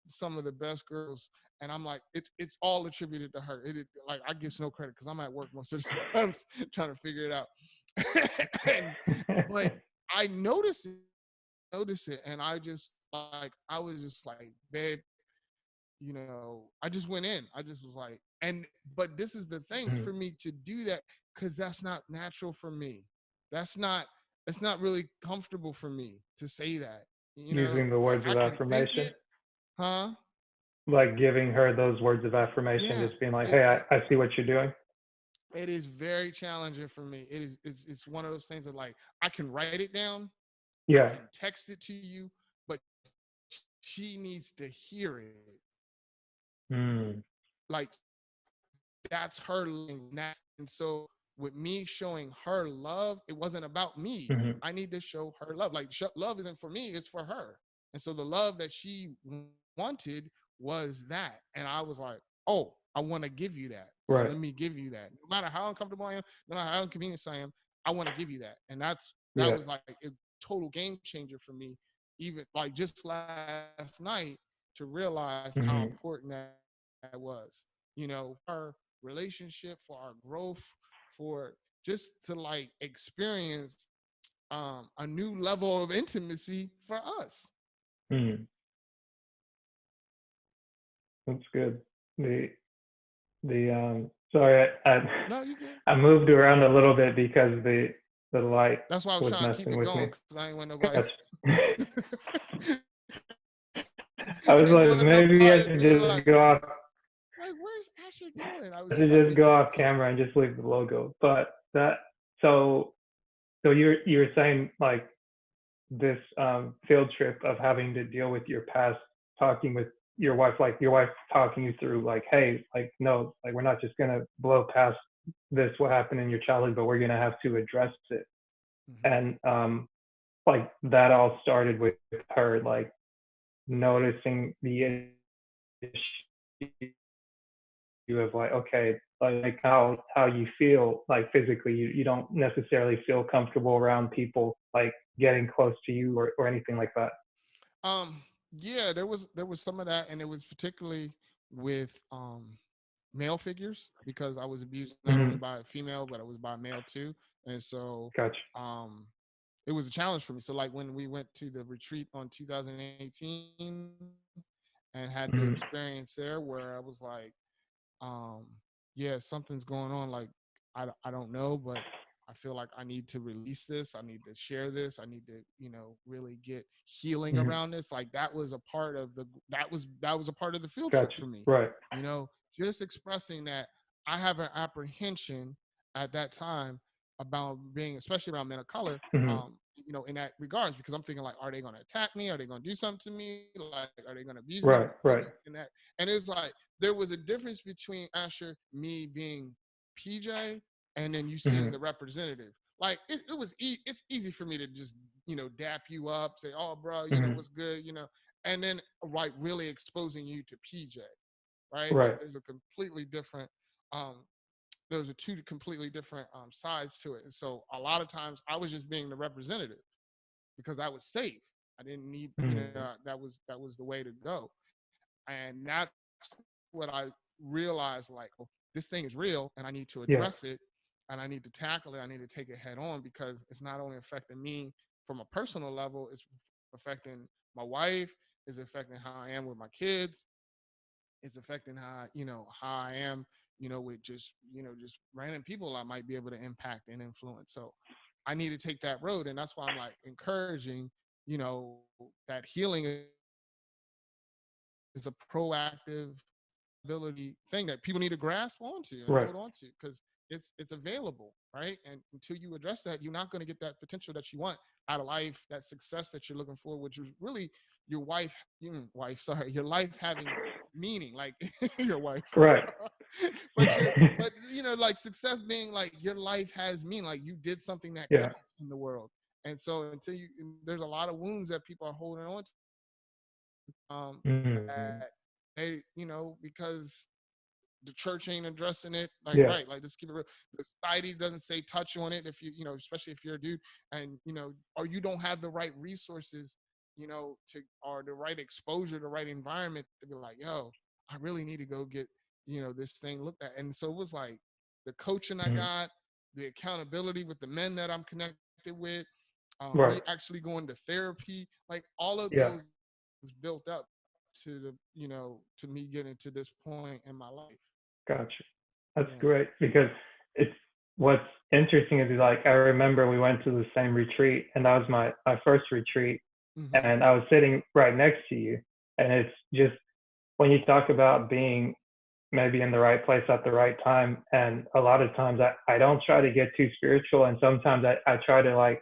some of the best girls, and I'm like, it's all attributed to her. Like I get no credit because I'm at work most of the times trying to figure it out. But I noticed it, and I was just like, babe, I just went in. I just was like, but this is the thing Mhm. for me to do that because that's not natural for me. That's not. It's not really comfortable for me to say that. Using the Like words I of can think affirmation, it, huh? like giving her those words of affirmation, Yeah. just being like, It, hey, it, I see what you're doing. it is very challenging for me. It's one of those things that like I can write it down, I Yeah. can text it to you, but she needs to hear it. Mm. Like that's her language. And so with me showing her love, it wasn't about me. Mhm. I need to show her love. Like love isn't for me, it's for her. And so the love that she wanted was that. And I was like, oh, I want to give you that. So Right. let me give you that. No matter how uncomfortable I am, no matter how inconvenienced I am, I want to give you that. And that Yeah. was like a total game changer for me, even like just last night, to realize how Mm-hmm. important that was. Our relationship, for our growth, for just to like experience a new level of intimacy for us. Mm-hmm. That's good. Sorry, No, you good. I moved around a little bit because the light That's why I was was trying to keep messing it with me. going, because I ain't want nobody. Gotcha. I was Ain't like, want maybe I nobody to should be just go off. like, where's Asher going? I was I just should trying to just be go super off clear. camera and just leave the logo. But that so you were saying like this field trip of having to deal with your past, talking with your wife, like your wife talking you through, like, hey, like no, like we're not just gonna blow past this what happened in your childhood, but we're gonna have to address it. Mm-hmm. And like that all started with her like noticing the issue of like, okay, like how you feel like physically, you don't necessarily feel comfortable around people like getting close to you or anything like that. Yeah, there was some of that, and it was particularly with male figures, because I was abused not only Mm-hmm. by a female, but I was by a male too. And so Gotcha. um it was a challenge for me. So like when we went to the retreat on 2018 and had the Mm-hmm. experience there, where I was like, um yeah, something's going on, like I don't know, but I feel like I need to release this, I need to share this, I need to really get healing Mm-hmm. around this. Like that was a part of that was a part of the field trip Gotcha. for me. Right. Just expressing that I have an apprehension at that time about being, especially around men of color, Mm-hmm. in that regards, because I'm thinking like, are they going to attack me? Are they going to do something to me? Like, are they going to abuse me? Right. Right. And it's like, there was a difference between Asher, me being PJ, and then you seeing Mm-hmm. the representative. Like it's easy for me to just, dap you up, say, oh, bro, Mm-hmm. what's good, and then like really exposing you to PJ, right? Like Right. um, those are two completely different sides to it. And so a lot of times I was just being the representative because I was safe. I didn't need, Mm-hmm. that was the way to go. And that's what I realized, like, oh, this thing is real and I need to Yeah. address it and I need to tackle it. I need to take it head on, because it's not only affecting me from a personal level, it's affecting my wife, it's affecting how I am with my kids, it's affecting how I am, with just random people I might be able to impact and influence. So I need to take that road. And that's why I'm like encouraging, that healing is a proactive ability thing that people need to grasp onto and Right. hold on to, because it's available, right? And until you address that, you're not going to get that potential that you want out of life, that success that you're looking for, which is really your life having meaning, like your wife. Right. But like success being like your life has meaning, like you did something that Yeah. counts in the world. And so there's a lot of wounds that people are holding on to, Mm-hmm. that they, because the church ain't addressing it, like, Yeah. right, like, let's keep it real. The society doesn't say touch on it, if especially if you're a dude, and or you don't have the right resources, or the right exposure, the right environment to be like, yo, I really need to go get this thing looked at. And so it was like the coaching I Mm-hmm. got, the accountability with the men that I'm connected with, me Right. actually going to therapy, like all of Yeah. those built up to to me getting to this point in my life. Gotcha. That's Yeah. great because it's what's interesting is like I remember we went to the same retreat and that was my first retreat Mm-hmm. and I was sitting right next to you and it's just when you talk about being maybe in the right place at the right time and a lot of times I don't try to get too spiritual and sometimes I try to like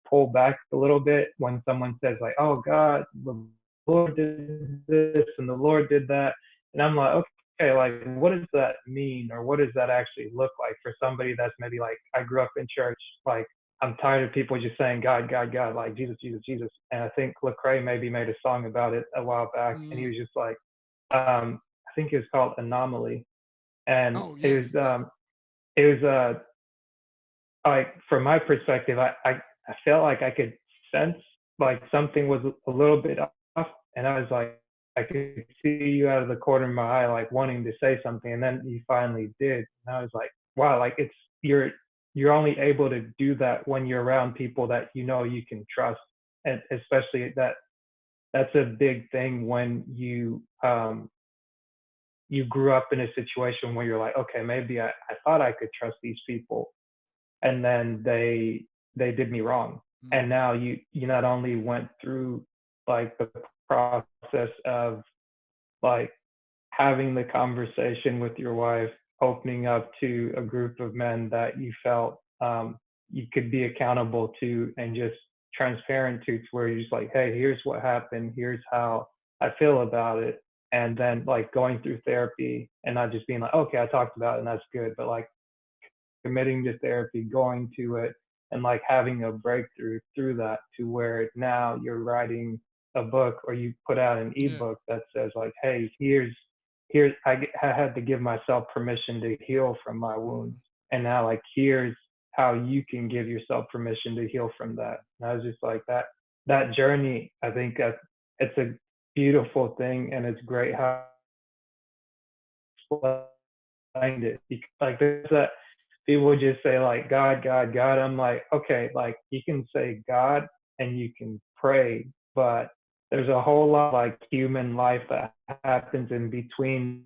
pull back a little bit when someone says like, oh God, the Lord did this and the Lord did that. And I'm like, okay, like what does that mean? Or what does that actually look like for somebody that's maybe like, I grew up in church, like I'm tired of people just saying God, God, God, like Jesus, Jesus, Jesus. And I think Lecrae maybe made a song about it a while back, and he Mm. was just like, I think it was called Anomaly, and Oh yes, yes. it was like from my perspective, I felt like I could sense like something was a little bit off, and I was like, I could see you out of the corner of my eye, like wanting to say something, and then you finally did, and I was like, wow, like it's you're only able to do that when you're around people that you know you can trust, and especially that's a big thing when you grew up in a situation where you're like, okay, maybe I thought I could trust these people, and then they did me wrong, Mm. and now you not only went through like the process of like having the conversation with your wife, opening up to a group of men that you felt you could be accountable to and just transparent to where you're just like, hey, here's what happened, here's how I feel about it, and then like going through therapy and not just being like, okay, I talked about it and that's good, but like committing to therapy, going to it, and like having a breakthrough through that to where now you're writing a book or you put out an Yeah. ebook that says like, hey, I had to give myself permission to heal from my wounds, Mm. and now like here's how you can give yourself permission to heal from that. And I was just like that journey. I think that it's a beautiful thing, and it's great how explained it. Like there's that people just say like God, God, God. I'm like, okay, like you can say God and you can pray, but there's a whole lot of like human life that happens in between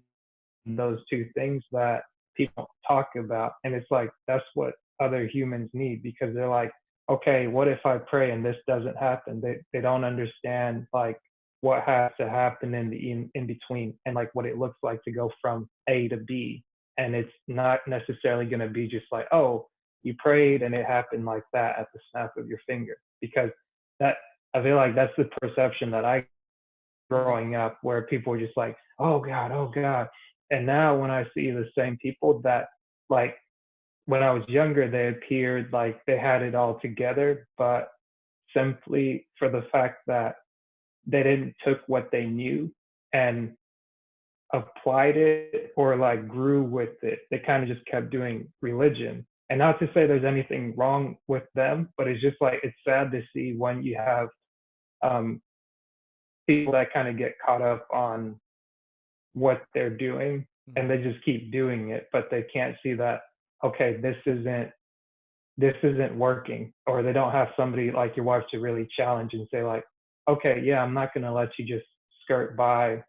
those two things that people don't talk about. And it's like that's what other humans need, because they're like, okay, what if I pray and this doesn't happen? They don't understand like what has to happen in between, and like what it looks like to go from A to B. And it's not necessarily going to be just like, oh, you prayed and it happened like that at the snap of your finger, because that I feel like that's the perception that I Mm. growing up, where people were just like, oh God, oh God. And now when I see the same people that like when I was younger, they appeared like they had it all together, but simply for the fact that they didn't took what they knew and applied it or like grew with it. They kind of just kept doing religion. And not to say there's anything wrong with them, but it's just like it's sad to see when you have um, people that kind of get caught up on what they're doing and Mm. they just keep doing it, but they can't see that, okay, this isn't working, or they don't have somebody like your wife to really challenge and say like, okay, yeah, I'm not going to let you just skirt by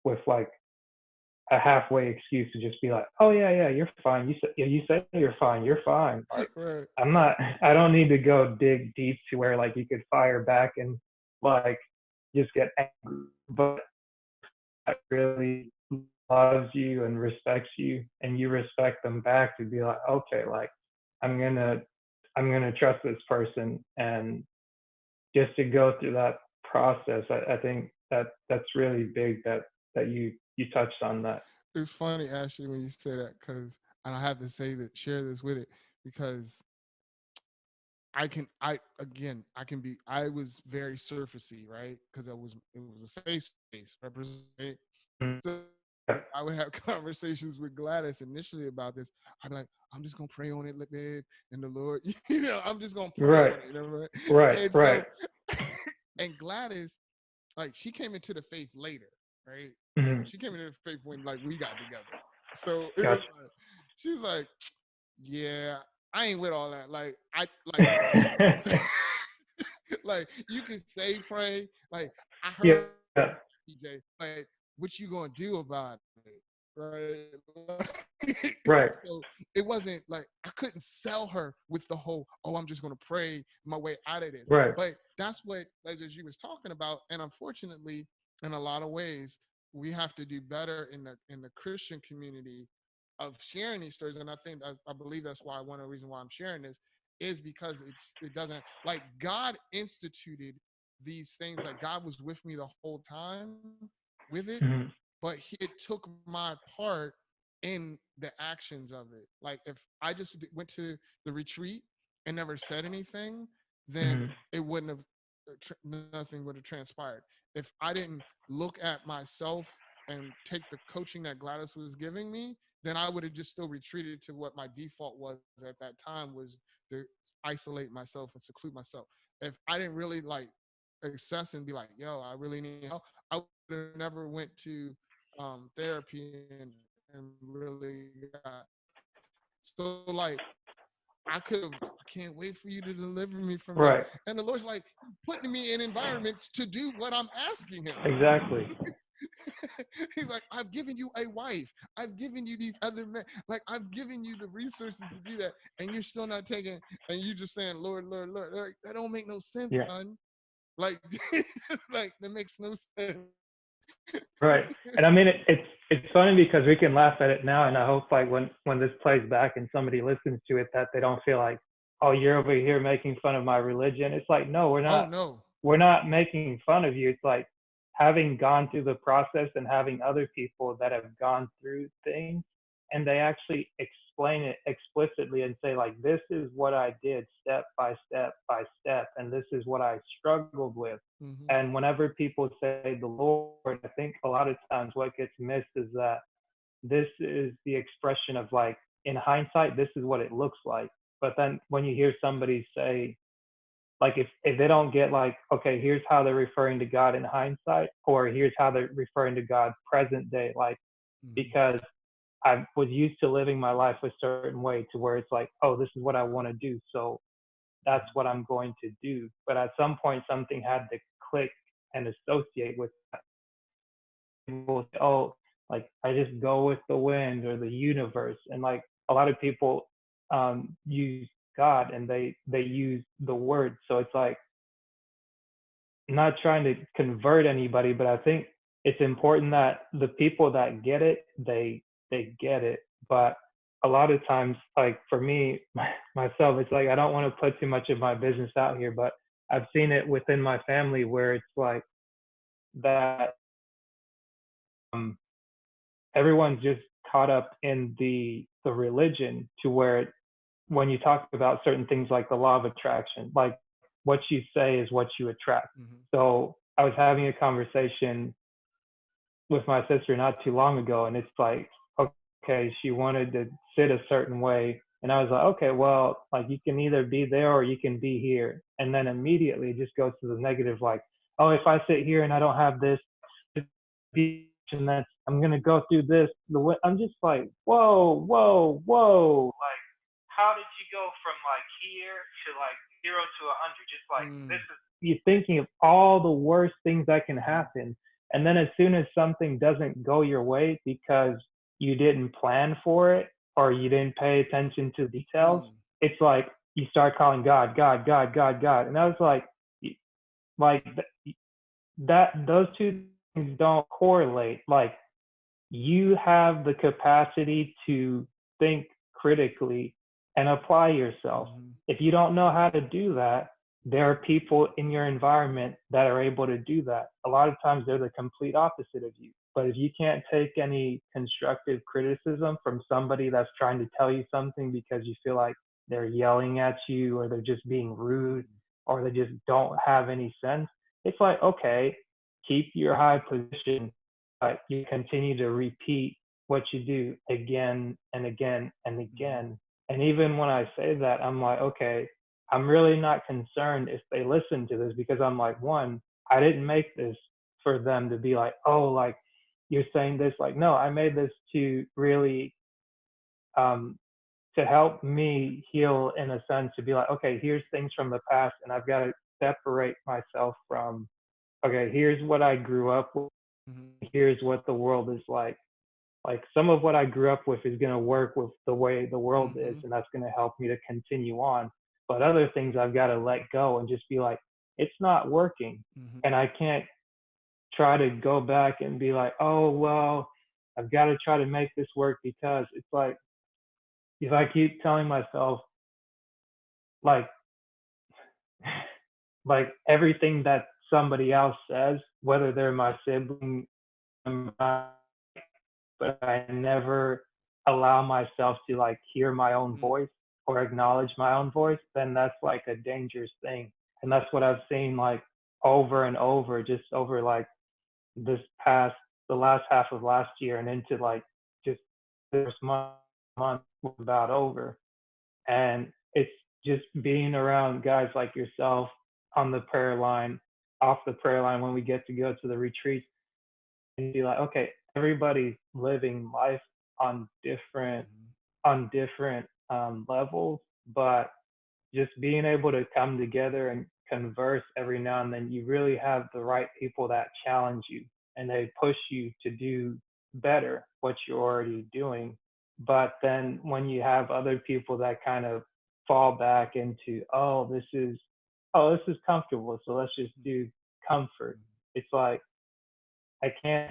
with like a halfway excuse to just be like, oh yeah, yeah, you're fine, you say you're fine, like Right. I'm Right. not, I don't need to go dig deep to where like you could fire back and like just get angry, but that really loves you and respects you and you respect them back, to be like, okay, like i'm gonna I'm gonna trust this person, and just to go through that process, I think that's really big that you touched on that. It's funny, Ashley, when you say that, because and I have to say that share this with it because I can be I was very surfacey, right? Because it was a safe space, represent. Mhm. So I would have conversations with Gladys initially about this. I'd be like, I'm just gonna pray on it, babe, and the Lord, I'm just gonna pray Right, on it, right? right, And right. so, and Gladys, like, she came into the faith later, right? Hmm. She came into the faith when like we got together. So it was Gotcha. like, she's like, yeah, I ain't with all that. Like, I like, listen, like you can say pray. Like I Yeah. heard PJ, but what you gonna do about it, right? And Right, so it wasn't like I couldn't sell her with the whole, oh, I'm just gonna pray my way out of this. right. But that's what, as you was talking about, and unfortunately, in a lot of ways, we have to do better in the Christian community of sharing these stories. And I think I believe that's why one of the reasons why I'm sharing this is because it doesn't, like, God instituted these things. Like, God was with me the whole time with it, Hmm. but it took my part in the actions of it. Like, if I just went to the retreat and never said anything, then Mhm. it wouldn't have nothing would have transpired. If I didn't look at myself and take the coaching that Gladys was giving me, then I would have just still retreated to what my default was at that time, was to isolate myself and seclude myself. If I didn't really like access and be like, yo, I really need help, I would have never went to therapy and really got, so like I could have, I can't wait for you to deliver me from this. Right. And the Lord's like putting me in environments to do what I'm asking him. Exactly. He's like, I've given you a wife. I've given you these other men. Like, I've given you the resources to do that. And you're still not taking, and you just saying, Lord, Lord, Lord. Like, that don't make no sense, Yeah. son. Like, like that makes no sense. Right. And I mean, it's funny because we can laugh at it now, and I hope like when this plays back and somebody listens to it, that they don't feel like, oh, you're over here making fun of my religion. It's like, no, Oh no. we're not making fun of you. It's like having gone through the process and having other people that have gone through things, and they actually explain it explicitly and say like, this is what I did step by step by step, and this is what I struggled with. Mm-hmm. And whenever people say the Lord, I think a lot of times what gets missed is that this is the expression of like, in hindsight, this is what it looks like. But then when you hear somebody say, like, if they don't get like, okay, here's how they're referring to God in hindsight, or here's how they're referring to God present day, like, Mm-hmm. because I was used to living my life a certain way to where it's like, oh, this is what I want to do. So that's what I'm going to do. But at some point, something had to click and associate with that. People say, oh, like I just go with the wind or the universe, and like a lot of people use God and they use the word. So it's like not trying to convert anybody, but I think it's important that the people that get it, they get it. But a lot of times, like for me myself, it's like I don't want to put too much of my business out here, but I've seen it within my family where it's like that um, everyone's just caught up in the religion to where when you talk about certain things like the law of attraction, like what you say is what you attract. Mm-hmm. So I was having a conversation with my sister not too long ago, and it's like, okay, she wanted to sit a certain way, and I was like, okay, well, like you can either be there or you can be here, and then immediately it just goes to the negative, like, oh, if I sit here and I don't have this, and that's I'm gonna go through this. I'm just like, whoa, whoa, whoa, like, how did you go from like here to like 0 to 100? Just like this Mm-hmm. is you thinking of all the worst things that can Mm-hmm. happen, and then as soon as something doesn't go your way because you didn't plan for it or you didn't pay attention to details, Mm-hmm. it's like you start calling God, God, God, God, God, and I was like that those two things don't correlate. Like you have the capacity to think critically and apply yourself. Mm-hmm. If you don't know how to do that, there are people in your environment that are able to do that. A lot of times they're the complete opposite of you. But if you can't take any constructive criticism from somebody that's trying to tell you something because you feel like they're yelling at you or they're just being rude or they just don't have any sense, it's like, okay, keep your high position, but you continue to repeat what you do again and again and Mm-hmm. again. And even when I say that, I'm like, okay, I'm really not concerned if they listen to this because I'm like, one, I didn't make this for them to be like, oh, like you're saying this. Like, no, I made this to really um, to help me heal in a sense to be like, okay, here's things from the past, and I've got to separate myself from, okay, here's what I grew up with, Mm-hmm. here's what the world is like. Like some of what I grew up with is going to work with the way the world is, Mm-hmm. and that's going to help me to continue on. But other things I've got to let go and just be like, it's not working. Mm-hmm. And I can't try to go back and be like, oh, well, I've got to try to make this work because it's like, if I keep telling myself, like, like everything that somebody else says, whether they're my sibling, but I never allow myself to like hear my own Mm-hmm. voice. or acknowledge my own voice, then that's like a dangerous thing. And that's what I've seen like over and over, just over like this past, the last half of last year and into like just this month was about over. And it's just being around guys like yourself on the prayer line, off the prayer line when we get to go to the retreats and be like, okay, everybody's living life on different levels, but just being able to come together and converse every now and then, you really have the right people that challenge you and they push you to do better what you're already doing. But then when you have other people that kind of fall back into, this is comfortable, so let's just do comfort. It's like I can't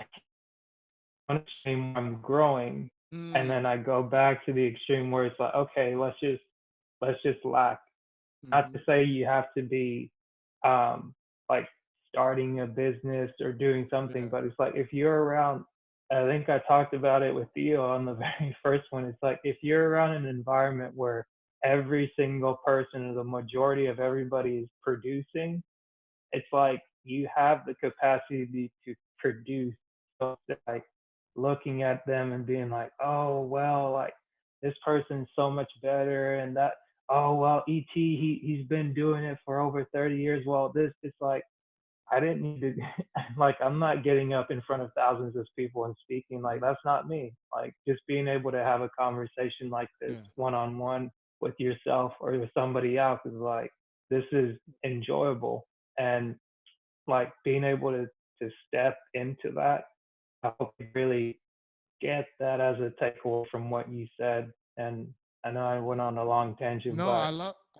extreme where I'm growing, and then I go back to the extreme where it's like, okay, let's just lack. Not to say you have to be like starting a business or doing something, but it's like if you're around, I think I talked about it with Theo on the very first one. It's like if you're around an environment where every single person or the majority of everybody is producing, it's like you have the capacity to produce. So it's like looking at them and being like, oh well, like this person's so much better, and that, oh well, Et he's been doing it for over 30 years. Well, this, it's like I didn't need to like I'm not getting up in front of thousands of people and speaking, like that's not me. Like just being able to have a conversation like this one on one with yourself or with somebody else is like this is enjoyable. And like being able to step into that, I hope you really get that as a takeaway from what you said. And I know I went on a long tangent, No, but I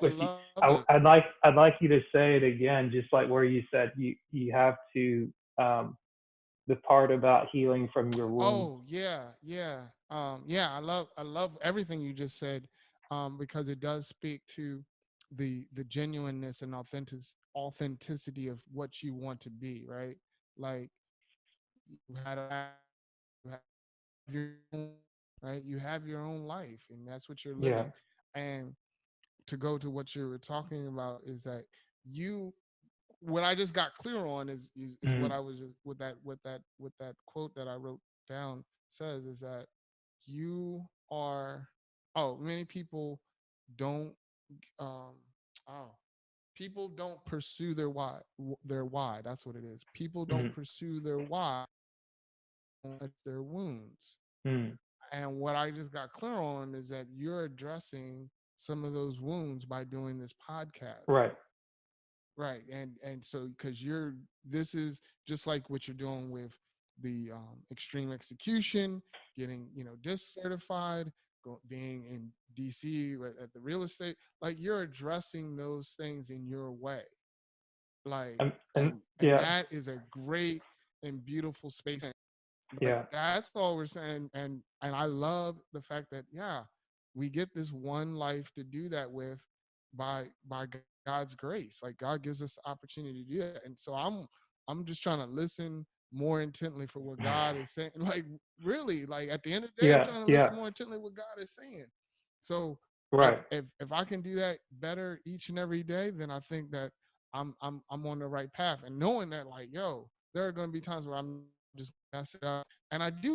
if you, love it. I'd like you to say it again, just like where you said you have to the part about healing from your wounds. Oh yeah. I love everything you just said, because it does speak to the genuineness and authenticity of what you want to be, right? Like you had a you have your own, right? You have your own life, and that's what you're Yeah. living. And to go to what you were talking about is that you what I just got clear on is what Mm-hmm. I was just with that quote that I wrote down says is that you are many people don't um oh people don't pursue their why. That's what it is. People don't Mm-hmm. pursue their why, it's their wounds. Mm-hmm. And what I just got clear on is that you're addressing some of those wounds by doing this podcast. Right. Right. And so because this is just like what you're doing with the extreme execution, getting disc certified, being in DC at the real estate, like you're addressing those things in your way, like And and yeah, that is a great and beautiful space. But yeah. that's all we're saying. And I love the fact that we get this one life to do that with by God's grace. Like God gives us the opportunity to do that. And so I'm just trying to listen more intently for what God is saying. Like really, like at the end of the day, I'm Yeah. trying to Yeah. listen more intently what God is saying. So if Right. if if I can do that better each and every day, then I think that I'm on the right path. And knowing that, like, yo, there are going to be times where I'm just mess it up, and I do have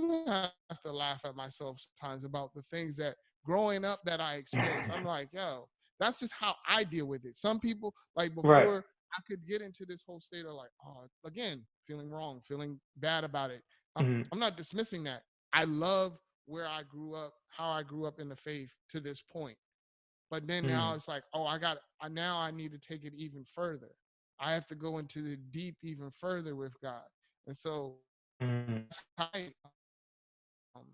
to laugh at myself sometimes about the things that growing up that I experienced. I'm like, yo, that's just how I deal with it. Some people, like Right. before I could get into this whole state of like, oh, again, feeling wrong, feeling bad about it. Mm-hmm. I'm not dismissing that. I love where I grew up, how I grew up in the faith to this point. But then now Mm-hmm. it's like, oh, now I need to take it even further. I have to go into the deep even further with God. And so Mm-hmm. that's how I um,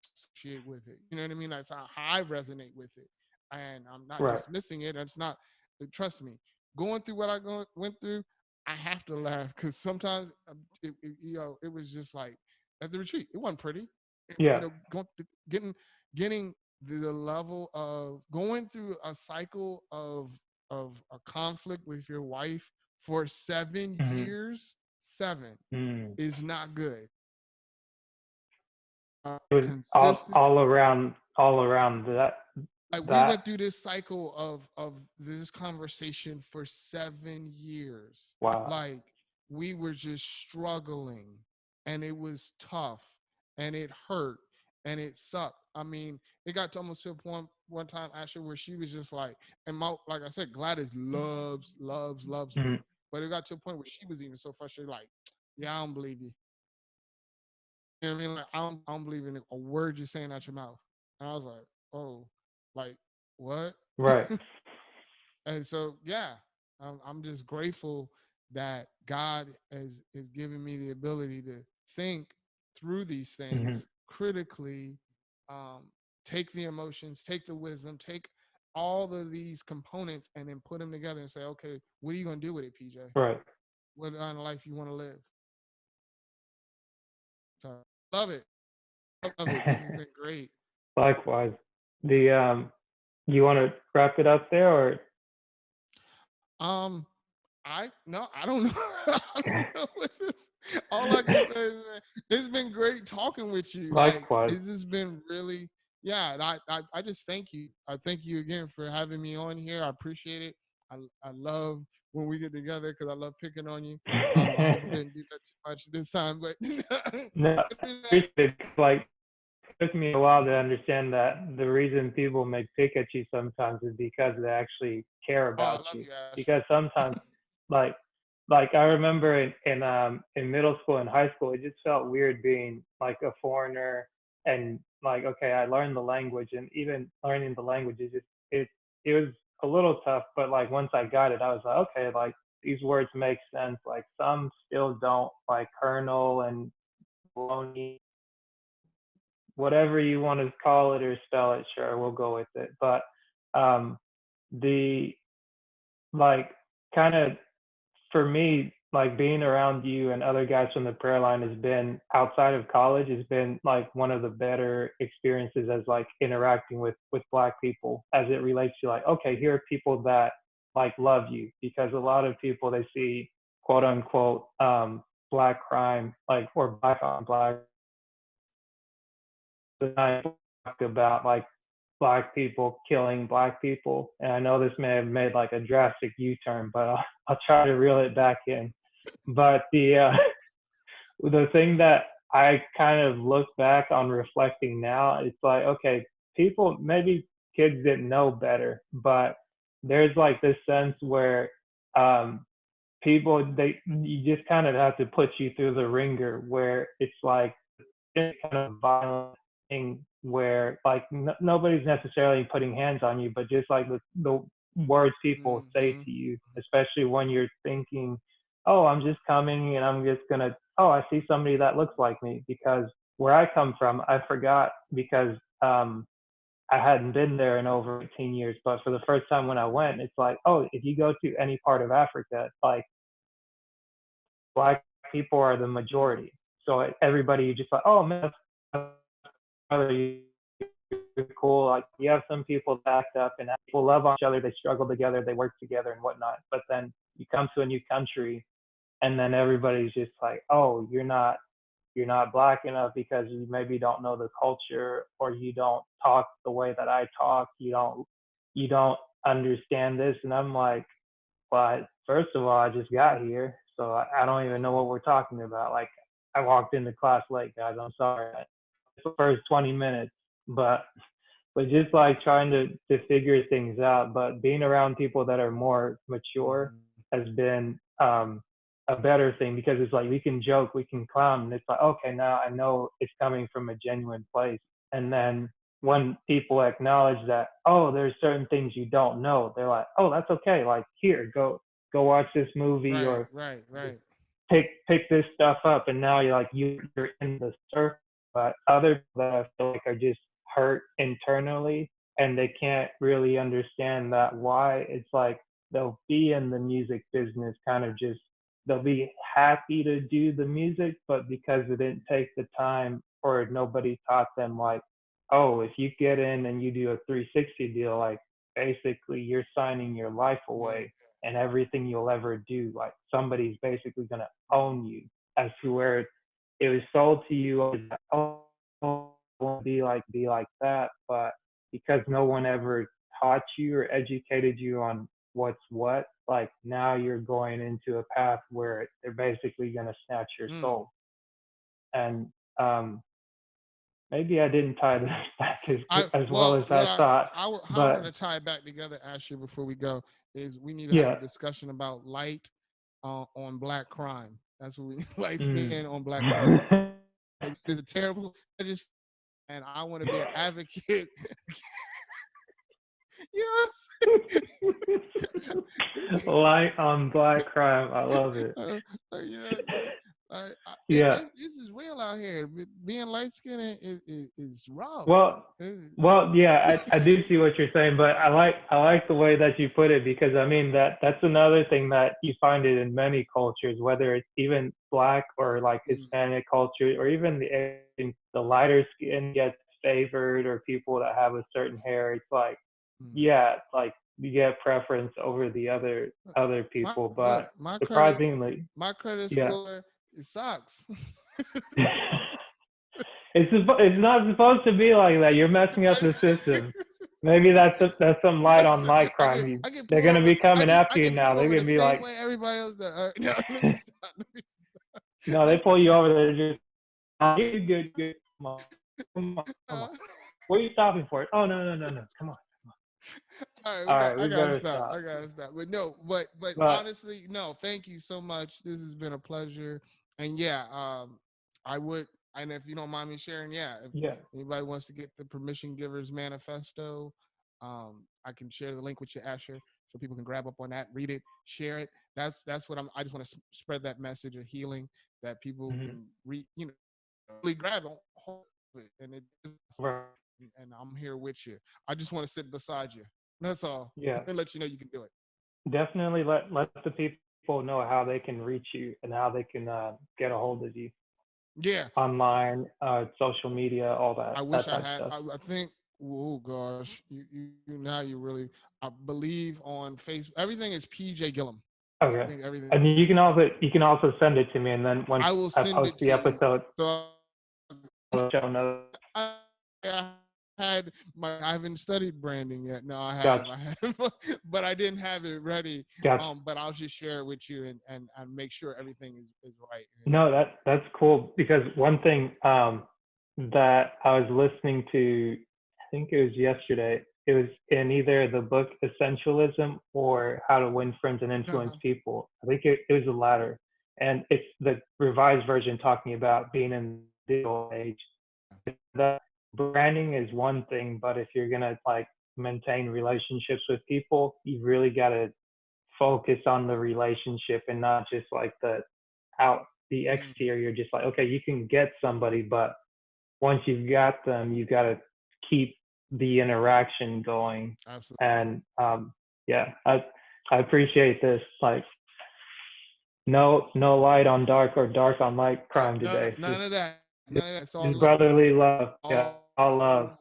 associate with it. You know what I mean? That's how I resonate with it. And I'm not Right. dismissing it. It's not, trust me, going through what went through, I have to laugh because sometimes, it was just like at the retreat, it wasn't pretty. Yeah. Getting the level of going through a cycle of a conflict with your wife for 7 Mm-hmm. years, 7 Mm-hmm. is not good. It was Consistent. all around that Like we that went through this cycle of this conversation for 7 years. wow. Like we were just struggling, and it was tough, and it hurt, and it sucked. I mean, it got to almost to a point one time, Asher, where she was just like, and like I said, Gladys loves Mhm. me, but it got to a point where she was even so frustrated, like, yeah, I don't believe you. You know what I mean? Like, I don't believe in a word you're saying out your mouth. And I was like, oh, like, what? Right. And so, yeah, I'm just grateful that God is giving me the ability to think through these Hmm. things critically, um, take the emotions, take the wisdom, take all of these components, and then put them together and say, okay, what are you going to do with it, PJ? Right. What kind of life you want to live? So, love it. I love it. This has been great. Likewise. The you want to wrap it up there or Um, I don't know. I don't know what this. All I can say is, man, it's been great talking with you. Like, likewise? this has been really, yeah. And I just thank you. I thank you again for having me on here. I appreciate it. I love when we get together because I love picking on you. I hope I didn't do that too much this time, but No, I appreciate it. Like, it took me a while to understand that the reason people may pick at you sometimes is because they actually care oh, I about love you. you, Asher. Because sometimes, like, I remember in middle school and high school, it just felt weird being like a foreigner and like, okay, I learned the language, and even learning the language is just it was a little tough, but like once I got it, I was like, okay, like these words make sense. Like some still don't, like kernel and bologna, whatever you want to call it or spell it, sure, we'll go with it. But um, the like kind of for me, like being around you and other guys from the prayer line has been outside of college has been like one of the better experiences as like interacting with black people as it relates to like, okay, here are people that like love you, because a lot of people they see quote unquote black crime like or black on black about like black people killing black people. And I know this may have made like a drastic U-turn, but I'll try to reel it back in. But the thing that I kind of look back on reflecting now, it's like, okay, people, maybe kids didn't know better, but there's like this sense where um, people, you just kind of have to put you through the ringer where it's like, kind of violent thing where like nobody's necessarily putting hands on you, but just like the words people say Mm-hmm. to you, especially when you're thinking, oh, I'm just coming and I'm just gonna, oh, I see somebody that looks like me. Because where I come from, I forgot because I hadn't been there in over 18 years, but for the first time when I went, it's like, oh, if you go to any part of Africa, it's like black people are the Mm. majority. So everybody you just like, oh man, you're cool. Like you have some people that act up and people love on each other. They struggle together. They work together and whatnot. But then you come to a new country, and then everybody's just like, oh, you're not black enough because you maybe don't know the culture, or you don't talk the way that I talk. You don't understand this. And I'm like, well, first of all, I just got here, so I don't even know what we're talking about. Like, I walked into class late, guys. I'm sorry. It's the first 20 minutes, but just like trying to figure things out. But being around people that are more mature Mm-hmm. has been a better thing, because it's like we can joke, we can clown, and it's like, okay, now I know it's coming from a genuine place. And then when people acknowledge that, oh, there's certain things you don't know, they're like, oh, that's okay. Like, here, go watch this movie, Right, or right, right. pick this stuff up, and now you're in the surf. But other people that I feel like are just hurt internally, and they can't really understand that why. It's like they'll be in the music business, kind of just they'll be happy to do the music, but because they didn't take the time, or nobody taught them like, oh, if you get in and you do a 360 deal, like basically you're signing your life Yeah. away, and everything you'll ever do, like somebody's basically going to own you, as to where it was sold to you as, oh, I want to be like that, but because no one ever taught you or educated you on what's what, like now you're going into a path where they're basically going to snatch your soul. And maybe I didn't tie this back as well as I thought. How I'm But going to tie it back together, Asher, before we go, is we need to have yeah. a discussion about light on black crime. That's what we light Mm. skin on black crime. It's a terrible, and I want to be an advocate. You know what I'm saying? Light on black crime. I love it. Yeah. This is real out here. Being light skinned is rough. Well, yeah, I do see what you're saying, but I like the way that you put it, because I mean that's another thing that you find it in many cultures, whether it's even black or like Hispanic culture, or even the lighter skin gets favored, or people that have a certain hair. It's like, yeah, like you get preference over the other people, but surprisingly, my credit score, it sucks. It's not supposed to be like that. You're messing up the system. Maybe that's some light on light crime. They're gonna be coming after you now. They're gonna be like, way everybody else does. No, no, they pull you over. They're just, good. Come on. What are you stopping for? Oh no. Come on. All right, I gotta stop. But no, but honestly, no. Thank you so much. This has been a pleasure. And yeah, I would. And if you don't mind me sharing, if anybody wants to get the Permission Givers Manifesto, I can share the link with you, Asher, so people can grab up on that, read it, share it. That's what I just want to spread that message of healing, that people can read, really grab hold of it, and and I'm here with you. I just want to sit beside you. That's all. Yeah. And let you know you can do it. Definitely let the people know how they can reach you and how they can get a hold of you. Yeah. Online, social media, all that. I wish I had. I think. Oh gosh, you now you really. I believe on Facebook, everything is PJ Gillam. Okay. I think everything. And you can also send it to me, and then once I will send post it the to episode, you. I'll show notes. I haven't studied branding yet. No, I have. Gotcha. I have, but I didn't have it ready. Gotcha. But I'll just share it with you and make sure everything is right. No, that's cool, because one thing that I was listening to, I think it was yesterday. It was in either the book Essentialism or How to Win Friends and Influence People. I think it was the latter, and it's the revised version talking about being in the digital age. The branding is one thing, but if you're gonna like maintain relationships with people, you really gotta focus on the relationship and not just like the exterior. Just like, okay, you can get somebody, but once you've got them, you gotta keep the interaction going. Absolutely. And I appreciate this. Like, no light on dark or dark on light crime today. None of that. It's all brotherly love. Yeah, all love.